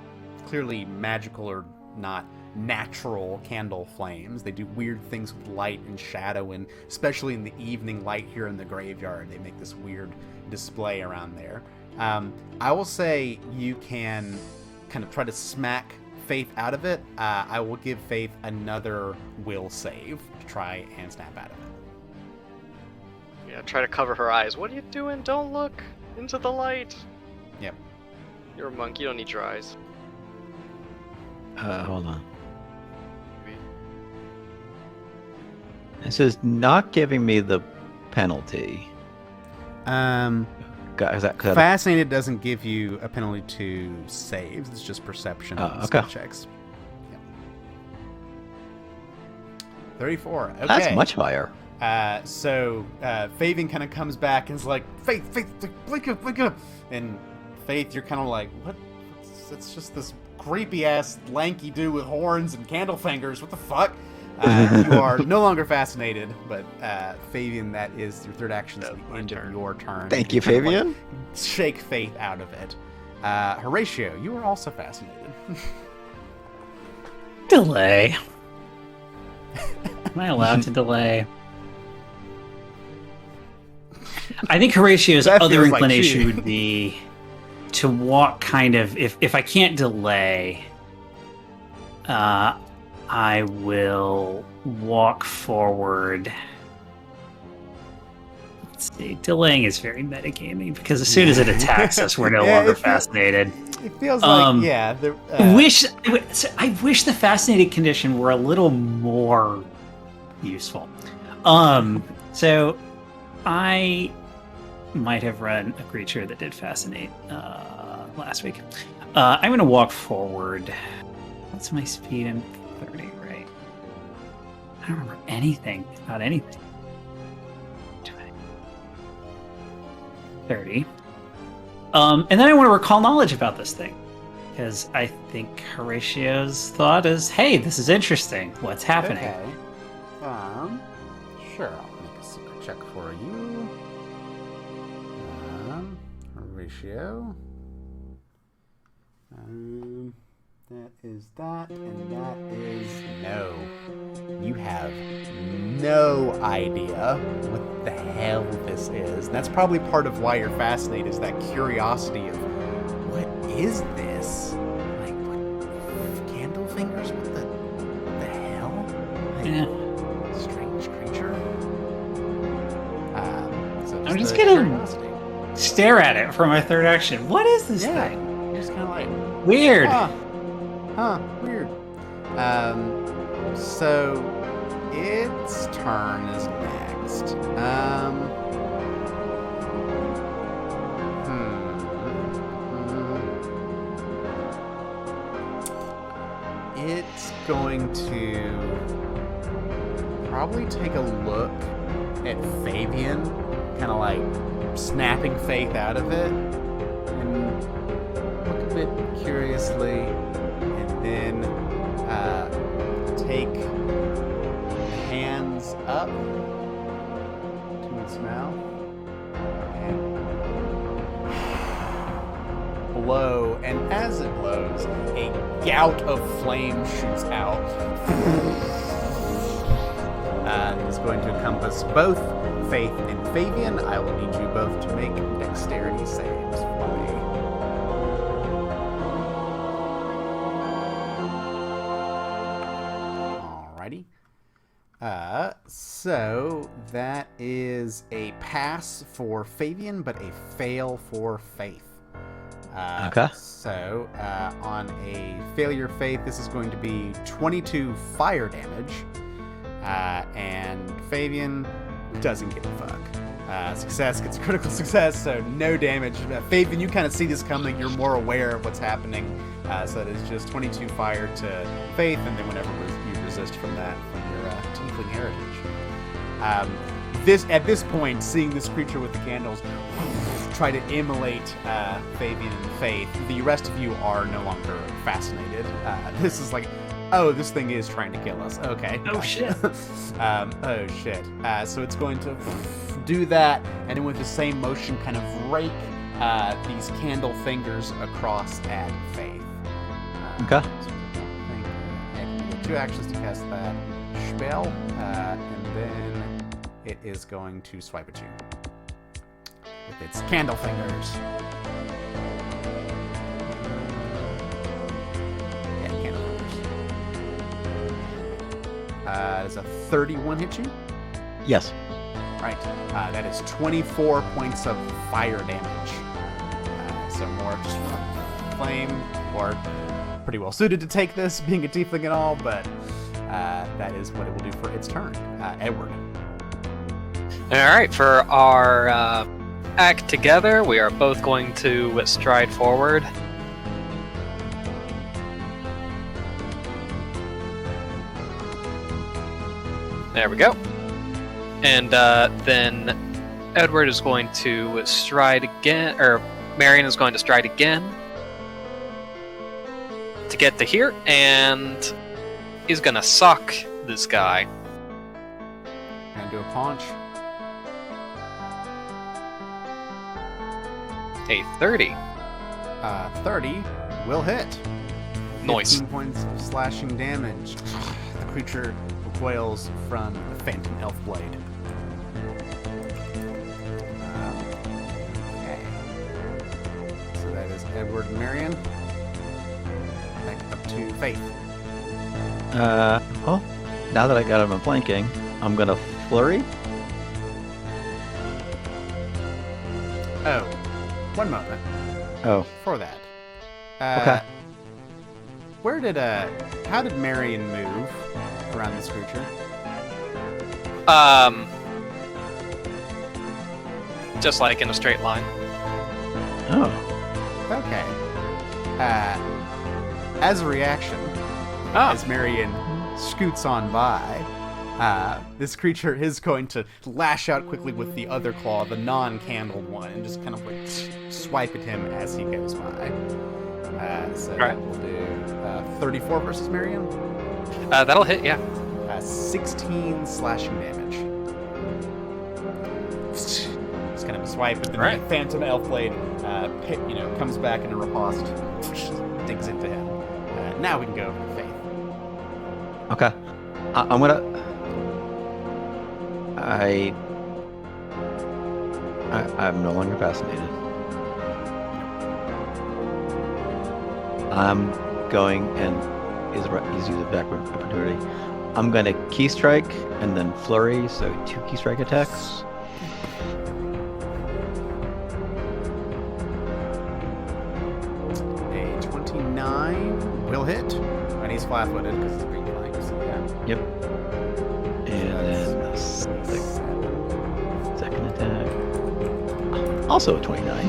clearly magical or not natural candle flames. They do weird things with light and shadow, and especially in the evening light here in the graveyard, they make this weird display around there. I will say you can kind of try to smack Faith out of it, I will give Faith another will save to try and snap out of it. Yeah, try to cover her eyes. What are you doing? Don't look into the light. Yep. You're a monk. You don't need your eyes. Hold on. This is not giving me the penalty. Fascinated doesn't give you a penalty to saves. It's just perception and skill checks. Yep. 34. Okay. That's much higher. So Fabian kind of comes back and is like, Faith, blink up. And Faith, you're kind of like, what? It's just this creepy ass lanky dude with horns and candle fingers. What the fuck? You are no longer fascinated, but Fabian, that is your third action. That's the end of your turn. Thank you, Fabian. Shake Faith out of it. Horatio, you are also fascinated. Delay. Am I allowed to delay? I think Horatio's That other feels like inclination cheating. would be to walk kind of, if I can't delay, I will walk forward. Let's see. Delaying is very metagaming because as soon as it attacks us, we're no longer fascinated. It feels like, yeah. I wish the fascinated condition were a little more useful. So I might have run a creature that did fascinate last week. I'm going to walk forward. What's my speed? I'm 30, right? I don't remember anything about anything. 20. 30. And then I want to recall knowledge about this thing. Because I think Horatio's thought is, hey, this is interesting. What's happening? Okay. Sure, I'll make a secret check for you. Horatio. That is that, and that is no. You have no idea what the hell this is. And that's probably part of why you're fascinated, is that curiosity of, what is this? Like, what, candle fingers? What the hell? Like, Yeah. strange creature. So I'm just the gonna curiosity. stare at it for my third action. What is this thing? You're just kind of like, Weird. Weird. So its turn is next. It's going to probably take a look at Fabian, kind of like snapping Faith out of it, and look a bit curiously, and then take hands up to its mouth and blow, and as it blows, a gout of flame shoots out. It's going to encompass both Faith and Fabian. I will need you both to make dexterity saves for me. Alrighty. So that is a pass for Fabian, but a fail for Faith. Okay. So on a failure Faith, this is going to be 22 fire damage. And Fabian doesn't give a fuck. Success gets critical success, so no damage. Fabian, you kind of see this coming. You're more aware of what's happening. So it is just 22 fire to Faith, and then whenever you resist from that, from your tiefling heritage. At this point, seeing this creature with the candles try to immolate Fabian and Faith, the rest of you are no longer fascinated. This is like, oh, this thing is trying to kill us. Okay. Oh, shit. Oh, shit. So it's going to do that, and then with the same motion, kind of rake these candle fingers across at Faith. Okay. Two actions to cast that spell, and then it is going to swipe at you with its candle fingers. Yeah, candle Does a 31 hit you? Yes. Right. That is 24 points of fire damage. So more just flame, or pretty well suited to take this, being a tiefling and all, but that is what it will do for its turn. Edward. Alright, for our act together, we are both going to stride forward. There we go. And then Edward is going to stride again, or Marion is going to stride again to get to here, and he's going to sock this guy. And do a punch. A 30. 30 will hit. Nice. 15 points of slashing damage. The creature recoils from the phantom elf blade. Okay. So that is Edward and Marion. Back up to Faith. Well, now that I got him in flanking, I'm gonna flurry. Oh, one moment. Oh, For that. okay. How did Marion move around this creature? Just like in a straight line. Oh. Okay. As a reaction, as Marion scoots on by, this creature is going to lash out quickly with the other claw, the non-candled one, and just kind of like swipe at him as he goes by. So Right. we'll do 34 versus Marion. That'll hit, yeah. 16 slashing damage. Just kind of a swipe, but then Right. the Phantom Elf Blade, comes back in a riposte, digs into him. Now we can go over to Faith. Okay. I'm gonna. I'm no longer fascinated. I'm going, and he's using backward opportunity. I'm gonna key strike and then flurry, so 2 key strike attacks. A 29 will hit, and he's flat-footed because he's green flank, so yeah. Yep. And then a second attack. Also a 29.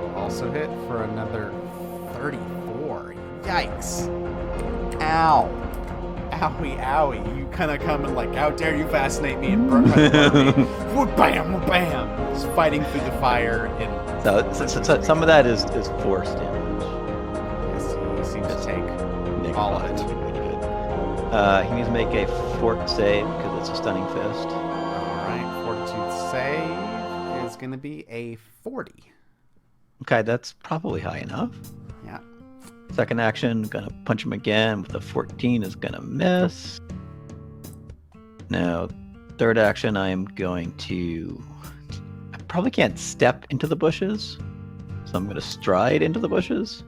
Will also hit for another 34. Yikes. Ow. Owie, owie. You kind of come and like, how dare you fascinate me and burn me. Bam, bam. Just fighting through the fire. And So some of that is force damage. yes, he seems to take all of it. He needs to make a fort save because it's a stunning fist. Alright, fortitude save is going to be a 40. Okay, that's probably high enough. Yeah. Second action, gonna punch him again with a 14 is gonna miss. Now, third action, I am going to. I probably can't step into the bushes, so I'm gonna stride into the bushes.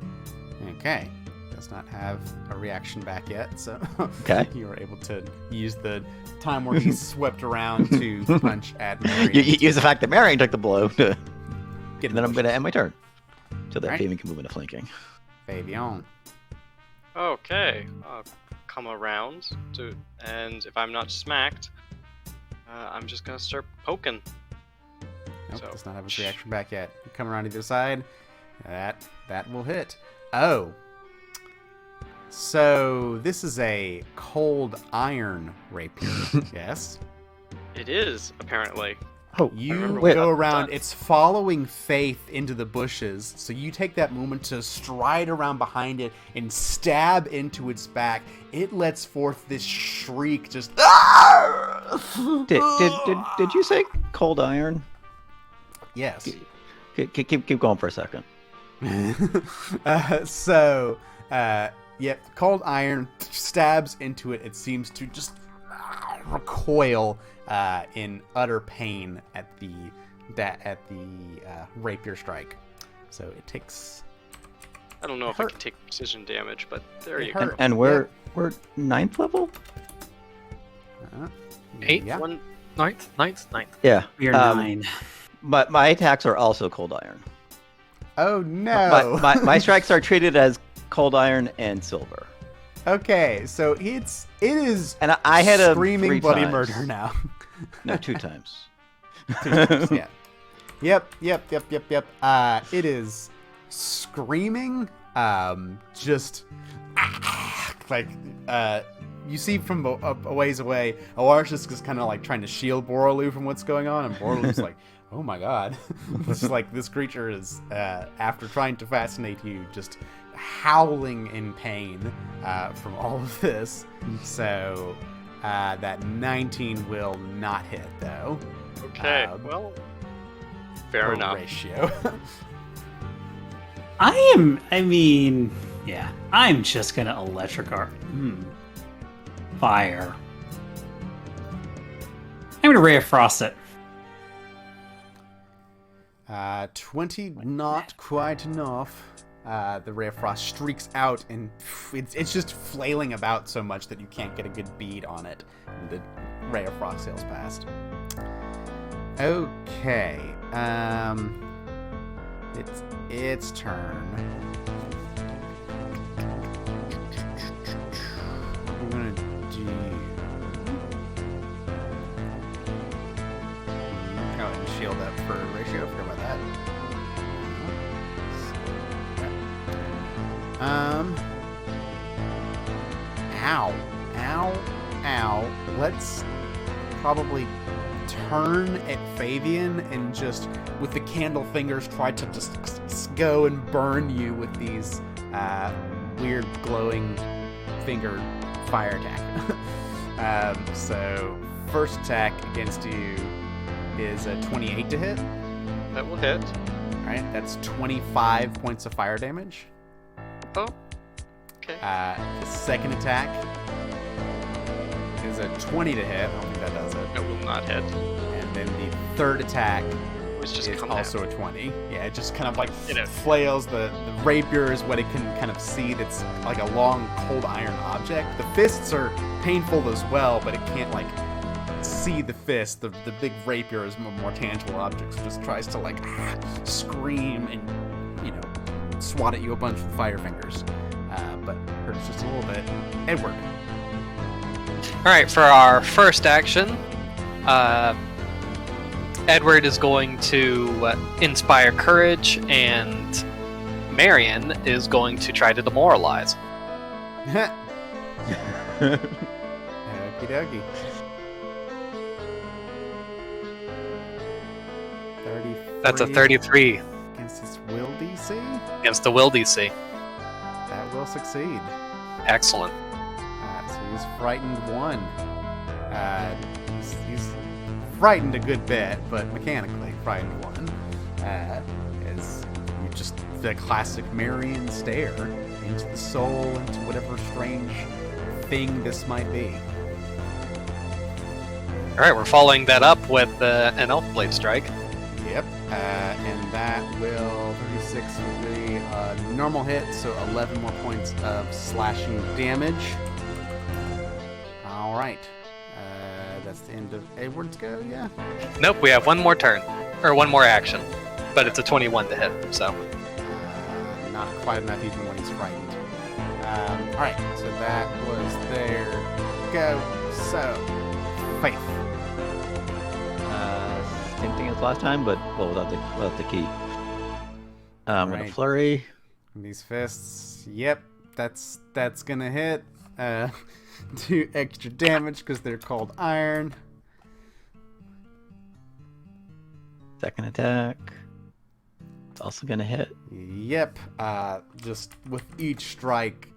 Okay. Does not have a reaction back yet, so Okay. you were able to use the time where he swept around to punch at Marion. You use the fact that Marion took the blow, to, Get and then I'm gonna end my turn, so that Right. Fabian can move into flanking. Fabian. Okay, I'll come around and if I'm not smacked, I'm just gonna start poking. Nope, So- does not have his reaction back yet. You come around either side. That will hit. Oh. So this is a cold iron rapier. Yes. It is apparently. Oh, You remember wait. go around. It's following Faith into the bushes. So you take that moment to stride around behind it and stab into its back. It lets forth this shriek, just. Did you say cold iron? Yes. Keep going for a second. Cold iron stabs into it. It seems to just recoil in utter pain at the rapier strike. So it takes. I don't know if I can take precision damage, but there It you hurt. go. And we're 9th level. Eight? Yeah. Ninth. Yeah. You're 9. My attacks are also cold iron. Oh no. My strikes are treated as cold iron and silver. Okay, so it is And I had a screaming 3 bloody times. murder now. No, 2 times. 2 times, yeah. Yep. It is screaming. Just like you see from a ways away, Alarshus is kind of like trying to shield Borolu from what's going on, and Borolu's like, "Oh my god!" It's like this creature is after trying to fascinate you, just howling in pain from all of this. So that 19 will not hit though. Okay, well, fair enough. Ratio. I'm just gonna electric art. Fire. I'm gonna ray of frost it. 20, not quite enough. The ray of frost streaks out, and it's just flailing about so much that you can't get a good bead on it. And the ray of frost sails past. Okay. It's its turn. We're gonna do. Oh, and shield up for ratio. Forgot about that. Ow. Let's probably turn at Fabian and just with the candle fingers try to just go and burn you with these weird glowing finger fire attack. So first attack against you is a 28 to hit. That will hit. Alright, that's 25 points of fire damage. Oh, okay. The second attack is a 20 to hit. I don't think that does it. It will not hit. And then the third attack It's just is come also down. a 20. Yeah, it just kind of like You know. flails. The rapier is what it can kind of see that's like a long cold iron object. The fists are painful as well, but it can't like see the fist. The big rapier is a more tangible object, so it just tries to like scream and, you know, swat at you a bunch with fire fingers. But hurts just a little bit. Edward. Alright, for our first action, Edward is going to inspire courage, and Marion is going to try to demoralize. Okie dokie. 33 That's a 33 against his will DC. against the will DC. That will succeed. Excellent. So he's frightened 1. He's frightened a good bit, but mechanically frightened 1. As you just the classic Marion stare into the soul, into whatever strange thing this might be. Alright, we're following that up with an Elf Blade Strike. Yep, and that will 36 will be a normal hit, so 11 more points of slashing damage. All right, that's the end of Edward's go. Yeah. Nope, we have one more turn. Or one more action. But it's a 21 to hit, so. Not quite enough even when he's frightened. All right, so that was their go. So, Faith. Same thing as last time, but well, without the key. I'm gonna Right. flurry. These fists. Yep, that's gonna hit. 2 extra damage because they're called iron. Second attack. It's also gonna hit. Yep. Just with each strike,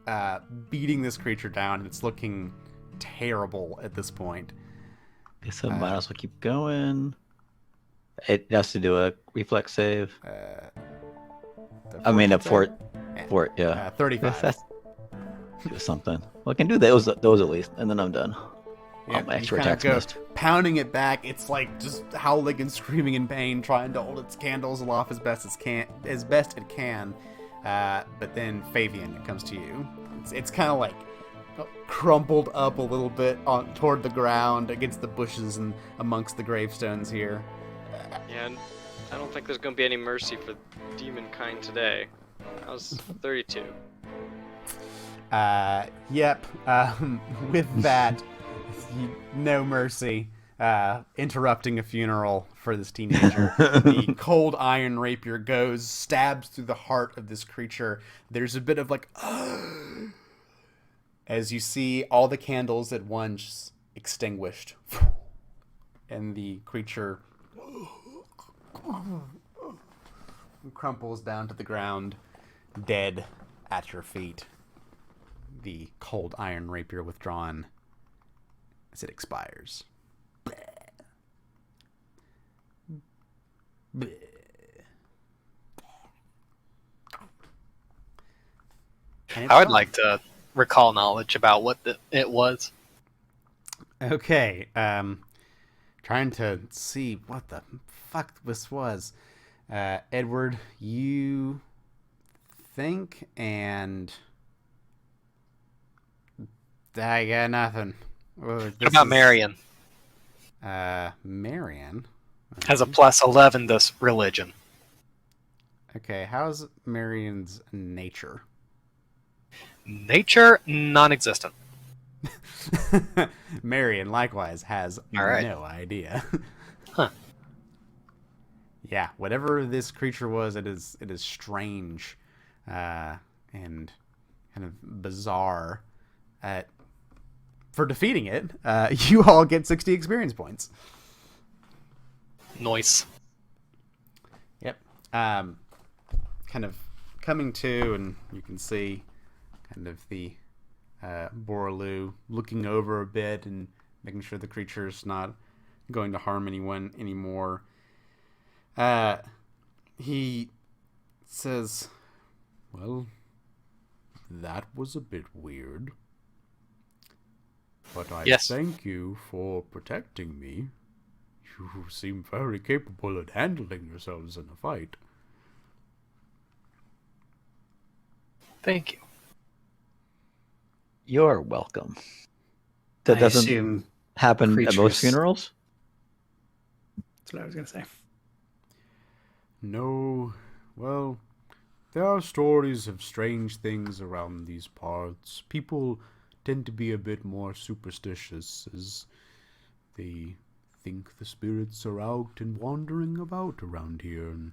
beating this creature down. It's looking terrible at this point. Okay, so might as well keep going. It has to do a reflex save. I mean, a fort, yeah. 35. That's do something. Well, I can do those at least, and then I'm done. Yep, my you extra kinda attacks go missed. pounding it back. It's like just howling and screaming in pain, trying to hold its candles aloft as best it can. But then Fabian, it comes to you. It's kind of like crumpled up a little bit toward the ground against the bushes and amongst the gravestones here. Yeah, and I don't think there's gonna be any mercy for demon kind today. I was 32. Yep. With that, no mercy. Interrupting a funeral for this teenager. The cold iron rapier goes, stabs through the heart of this creature. There's a bit of like, as you see all the candles at once extinguished, and the creature crumples down to the ground, dead at your feet. The cold iron rapier withdrawn as it expires. I would like to recall knowledge about what it was. Okay, trying to see what the fuck this was. Edward, you think, and I got nothing. What about Marion? Marion Has a +11 to religion. Okay, how's Marion's nature? Nature, non-existent. Marion likewise has All right. no idea. Huh. Yeah, whatever this creature was, it is strange, and kind of bizarre. For defeating it, you all get 60 experience points. Noise. Yep. Kind of coming to, and you can see kind of the Borlu looking over a bit and making sure the creature's not going to harm anyone anymore. He says, well, that was a bit weird. But I Yes. thank you for protecting me. You seem very capable at handling yourselves in a fight. Thank you. You're welcome. That I doesn't assume happen at most creatures- funerals? that's what I was gonna say. No, well, there are stories of strange things around these parts. People tend to be a bit more superstitious as they think the spirits are out and wandering about around here. And,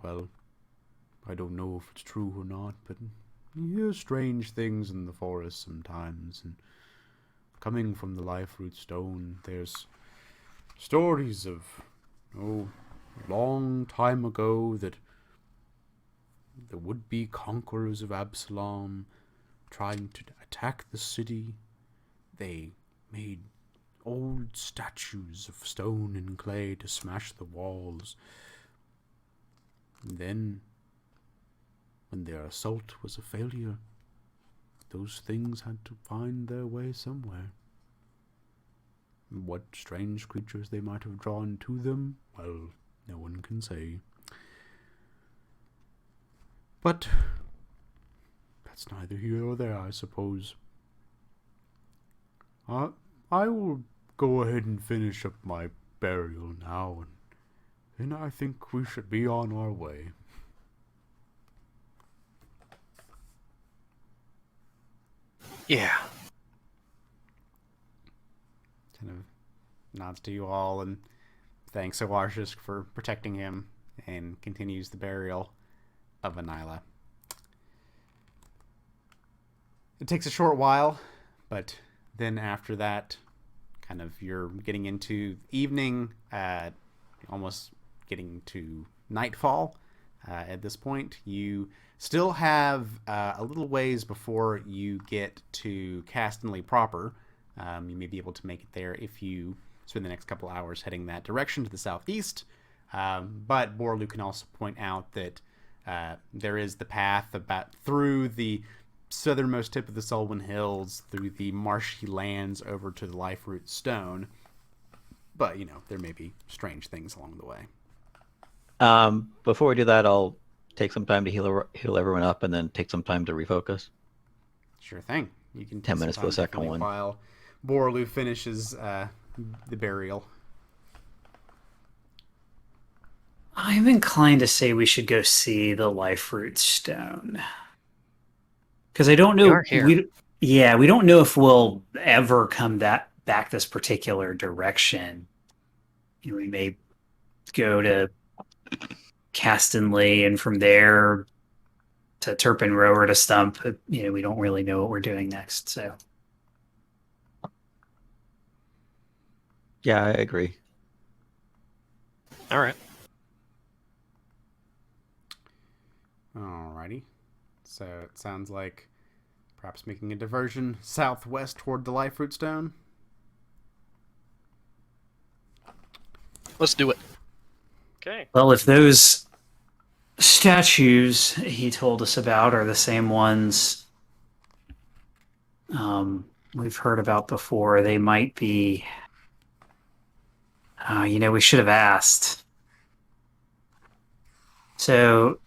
well, I don't know if it's true or not, but you hear strange things in the forest sometimes. And coming from the Life Root Stone, there's stories of, long time ago that the would-be conquerors of Absalom trying to attack the city. They made old statues of stone and clay to smash the walls. And then, when their assault was a failure, those things had to find their way somewhere. What strange creatures they might have drawn to them, well, no one can say. But that's neither here nor there, I suppose. I will go ahead and finish up my burial now, and then I think we should be on our way. Yeah. Kind of nods to you all and thanks Awarshisk for protecting him and continues the burial of Anila. It takes a short while, but then after that, kind of you're getting into evening, almost getting to nightfall. At this point, you still have a little ways before you get to Castanley proper. You may be able to make it there if you spend the next couple hours heading that direction to the southeast. But Borlu can also point out that there is the path about through the southernmost tip of the Selwyn Hills, through the marshy lands over to the Life Root Stone. But, there may be strange things along the way. Before we do that, I'll take some time to heal everyone up and then take some time to refocus. Sure thing. You can 10 take minutes some for the time second definitely one. while Borlu finishes the burial. I'm inclined to say we should go see the life root stone. Because I don't We know. are here. We don't know if we'll ever come back this particular direction. We may go to Castonley and from there to Turpin Rower to Stump. We don't really know what we're doing next. So Yeah, I agree. All right. Alrighty. So it sounds like perhaps making a diversion southwest toward the life root stone. Let's do it. Okay. well, if those statues he told us about are the same ones we've heard about before, they might be. We should have asked. So,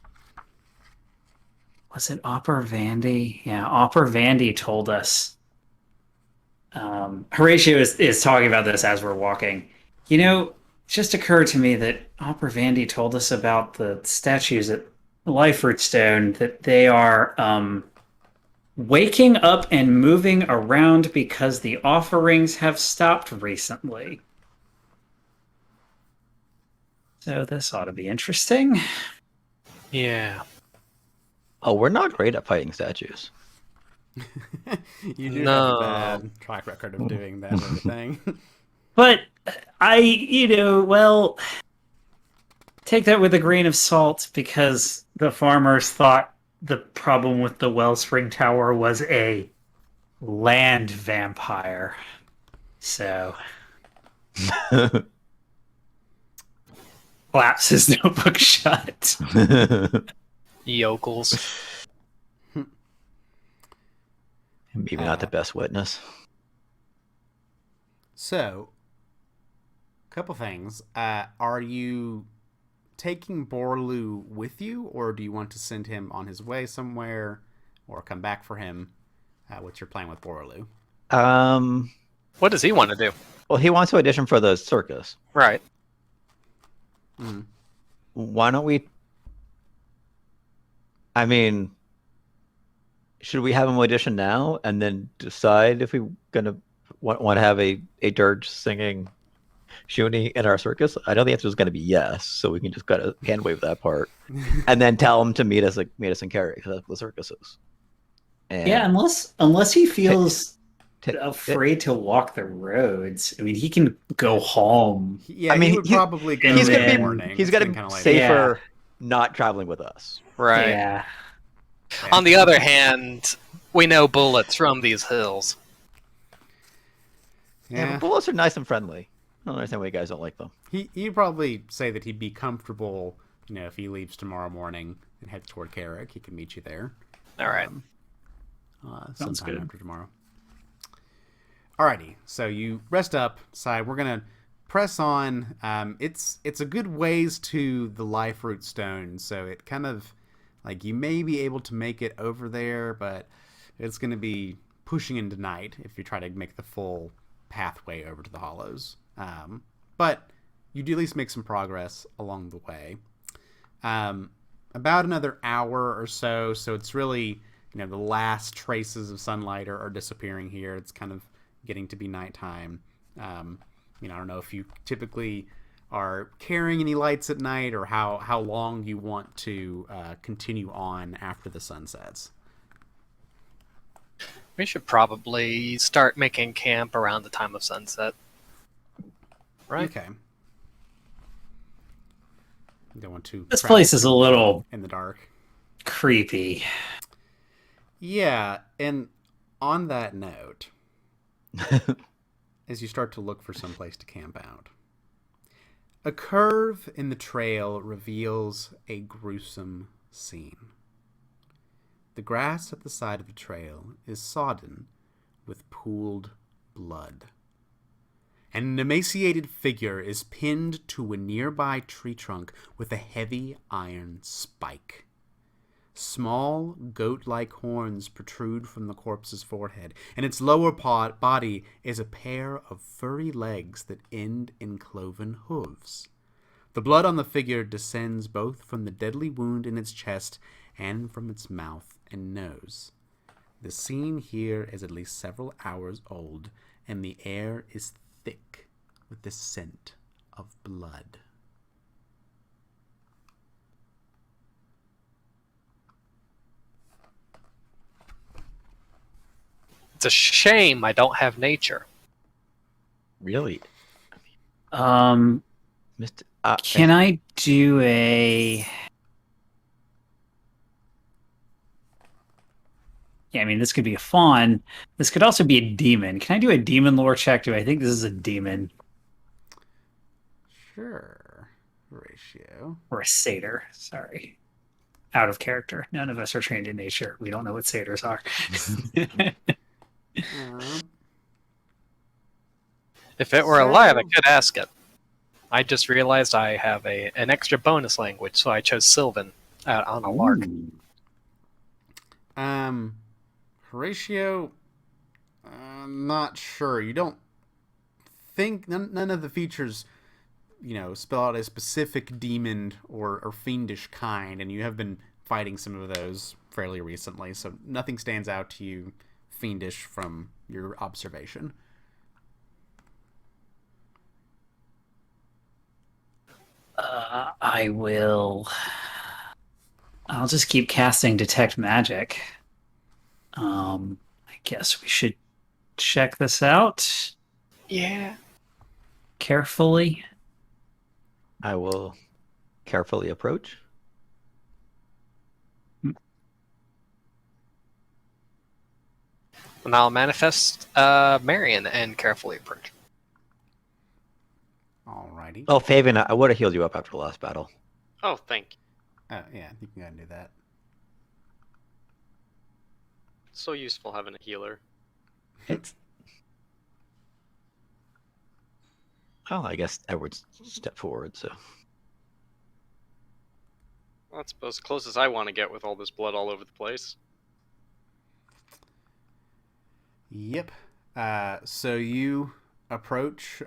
was it Opera Vandy? Yeah, Opera Vandy told us. Horatio is talking about this as we're walking. It just occurred to me that Opera Vandy told us about the statues at Life Stone, that they are waking up and moving around because the offerings have stopped recently. So this ought to be interesting. Yeah. Oh, we're not great at fighting statues. You do have No. a bad track record of doing that sort of thing. But well, take that with a grain of salt, because the farmers thought the problem with the Wellspring Tower was a land vampire. So claps his notebook shut. Yokels. Maybe not the best witness. So, couple things. Are you taking Borlu with you, or do you want to send him on his way somewhere, or come back for him? What's your plan with Borlu? What does he want to do? Well, he wants to audition for the circus. Right. Why don't we? I mean, should we have him audition now and then decide if we're gonna want to have a dirge singing Shuni in our circus? I know the answer is going to be yes, so we can just kind of hand wave that part, and then tell him to meet us in Cary, because that's what the circus is. And Yeah, unless he feels afraid to walk the roads. I mean, he can go home. Yeah, I mean, he would probably go he's in gonna the be- morning. he's It's going getting to kinda be late. safer not traveling with us. Right. Yeah. On the other hand, we know bullets from these hills. Yeah, Yeah. but bullets are nice and friendly. I don't understand why you guys don't like them. He'd probably say that he'd be comfortable, if he leaves tomorrow morning and heads toward Carrick. He can meet you there. All right. Sounds Sometime good. after tomorrow. Alrighty, so you rest up, decide we're gonna press on. It's a good ways to the life root stone, so it kind of like you may be able to make it over there, but it's gonna be pushing into night if you try to make the full pathway over to the hollows. But you do at least make some progress along the way. About another hour or so, so it's really, the last traces of sunlight are disappearing here. It's kind of getting to be nighttime. I don't know if you typically are carrying any lights at night, or how long you want to continue on after the sun sets. We should probably start making camp around the time of sunset. Right? Okay. You don't want to. This travel place is a little in the dark. creepy. Yeah, and on that note, as you start to look for some place to camp out, a curve in the trail reveals a gruesome scene. The grass at the side of the trail is sodden with pooled blood, and an emaciated figure is pinned to a nearby tree trunk with a heavy iron spike. Small, goat-like horns protrude from the corpse's forehead, and its lower body is a pair of furry legs that end in cloven hooves. The blood on the figure descends both from the deadly wound in its chest and from its mouth and nose. The scene here is at least several hours old, and the air is thick with the scent of blood. It's a shame I don't have nature. Really, Um, Mr. can I do a? Yeah, I mean, this could be a fawn. This could also be a demon. Can I do a demon lore check? Do I think this is a demon Sure. Ratio. or a satyr? Sorry, out of character. None of us are trained in nature. We don't know what satyrs are. If it were alive, I could ask it. I just realized I have an extra bonus language, so I chose Sylvan on a lark. Horatio, not sure. You don't think none of the features, spell out a specific demon or fiendish kind, and you have been fighting some of those fairly recently, so nothing stands out to you fiendish from your observation. I'll just keep casting Detect Magic. I guess we should check this out Yeah. carefully. I will carefully approach. And I'll manifest Marion and carefully approach. Alrighty. Oh, Fabian, I would have healed you up after the last battle. Oh, thank you. Oh, yeah, you can go ahead and do that. So useful having a healer. It's. Oh, I guess Edward's stepped forward, so. Well, that's about as close as I want to get with all this blood all over the place. Yep. So you approach,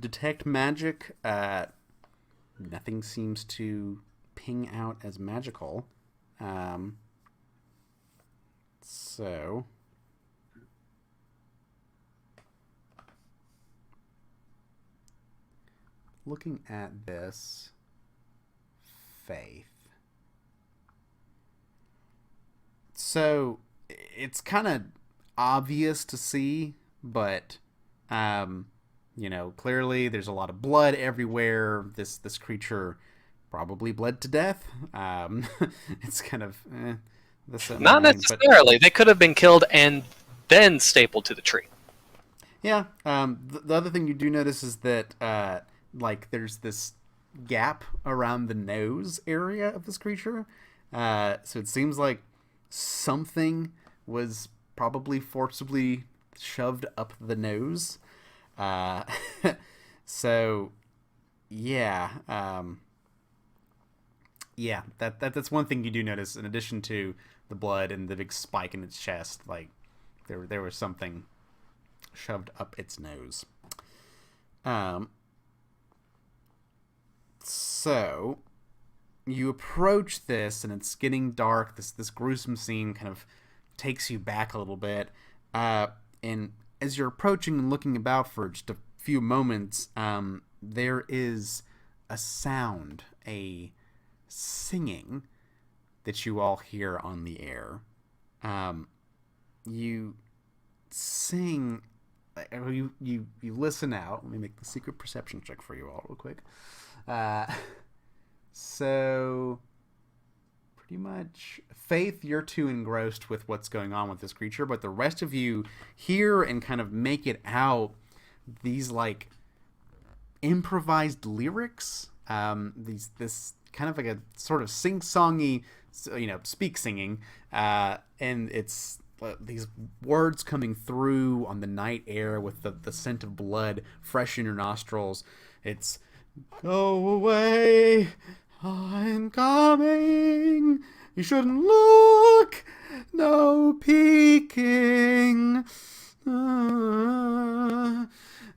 detect magic. Nothing seems to ping out as magical. So looking at this, Faith. So it's kind of obvious to see, but clearly there's a lot of blood everywhere. This creature probably bled to death. It's kind of Not necessarily. They could have been killed and then stapled to the tree. Yeah. The other thing you do notice is that there's this gap around the nose area of this creature. So it seems like something was probably forcibly shoved up the nose. So yeah. Yeah, that's one thing you do notice in addition to the blood and the big spike in its chest. Like there was something shoved up its nose. So you approach this, and it's getting dark. This gruesome scene kind of takes you back a little bit. And as you're approaching and looking about for just a few moments, there is a sound, a singing that you all hear on the air. You sing. You listen out. Let me make the secret perception check for you all real quick. So pretty much, Faith, you're too engrossed with what's going on with this creature, but the rest of you hear and kind of make it out these like improvised lyrics. This kind of like a sort of sing-songy, speak singing, and it's these words coming through on the night air with the scent of blood fresh in your nostrils. It's, "Go away, I'm coming, You shouldn't look. No peeking.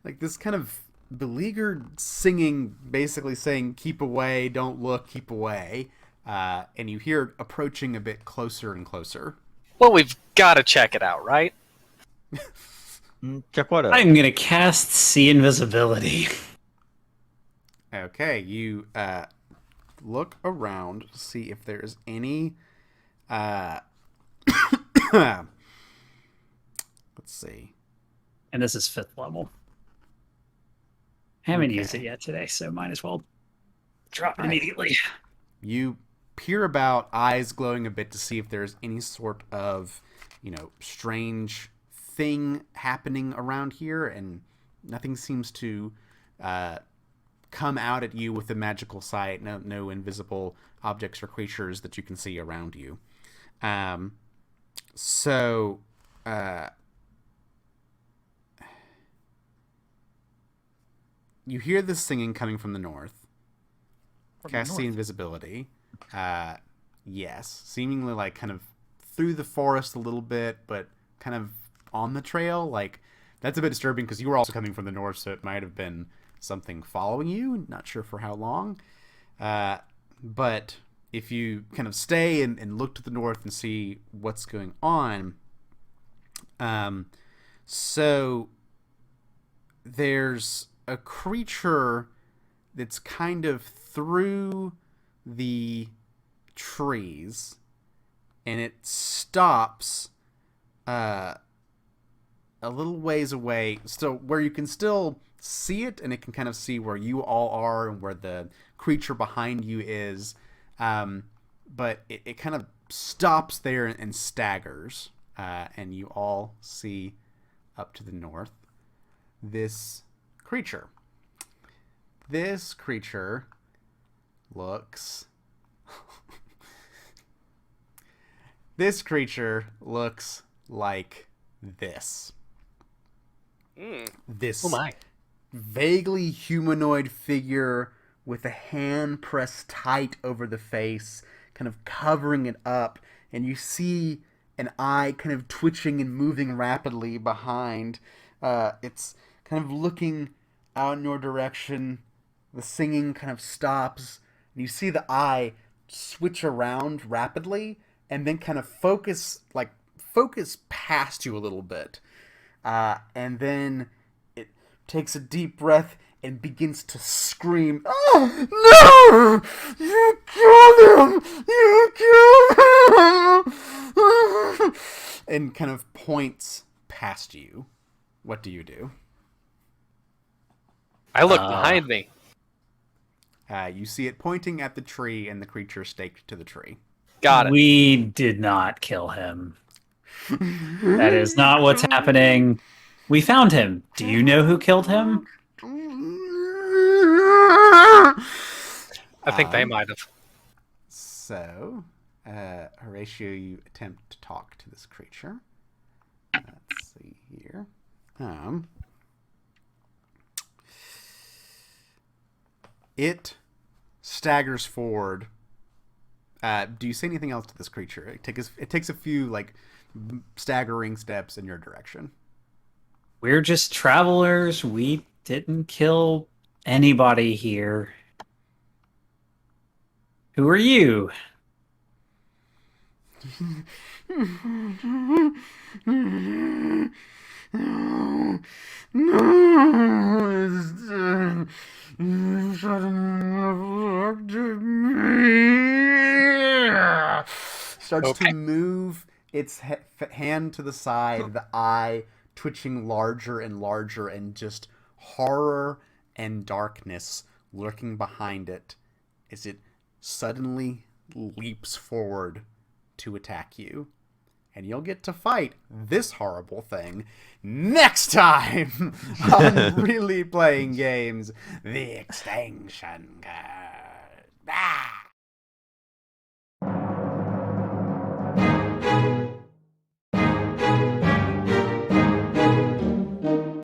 Like this kind of beleaguered singing, basically saying, keep away, don't look, keep away. And you hear it approaching a bit closer and closer. Well, we've got to check it out, right? Check what out? I'm gonna cast See Invisibility. Okay, you look around to see if there's any. Let's see. And this is 5th level. Haven't Okay. used it yet today, so might as well drop it Right. immediately. You peer about, eyes glowing a bit to see if there's any sort of, strange thing happening around here, and nothing seems to come out at you with a magical sight. No invisible objects or creatures that you can see around you. So you hear this singing coming from the north. Cast See Invisibility. Yes. Seemingly like kind of through the forest a little bit, but kind of on the trail. Like, that's a bit disturbing because you were also coming from the north, so it might have been something following you. Not sure for how long. But if you kind of stay and look to the north and see what's going on, so there's a creature that's kind of through the trees, and it stops a little ways away, still where you can still see it, and it can kind of see where you all are and where the creature behind you is, but it kind of stops there and staggers, and you all see up to the north this creature. This creature looks... this creature looks like this. This Oh my. vaguely humanoid figure with a hand pressed tight over the face, kind of covering it up, and you see an eye kind of twitching and moving rapidly behind. It's kind of looking out in your direction. The singing kind of stops, and you see the eye switch around rapidly, and then kind of focus past you a little bit. And then it takes a deep breath and begins to scream, "Oh, no! You killed him! You killed him!" And kind of points past you. What do you do? I look behind me. You see it pointing at the tree and the creature staked to the tree. Got it. We did not kill him. That is not what's happening. We found him. Do you know who killed him? I think they might have. So, Horatio, you attempt to talk to this creature. Let's see here. It staggers forward. Do you say anything else to this creature? It takes a few staggering steps in your direction. We're just travelers. We didn't kill anybody here. Who are you? Starts Okay. to move its hand to the side, the eye twitching larger and larger, and just horror and darkness lurking behind it as it suddenly leaps forward to attack you. And you'll get to fight this horrible thing next time on Really Playing Games, The Extinction Curse.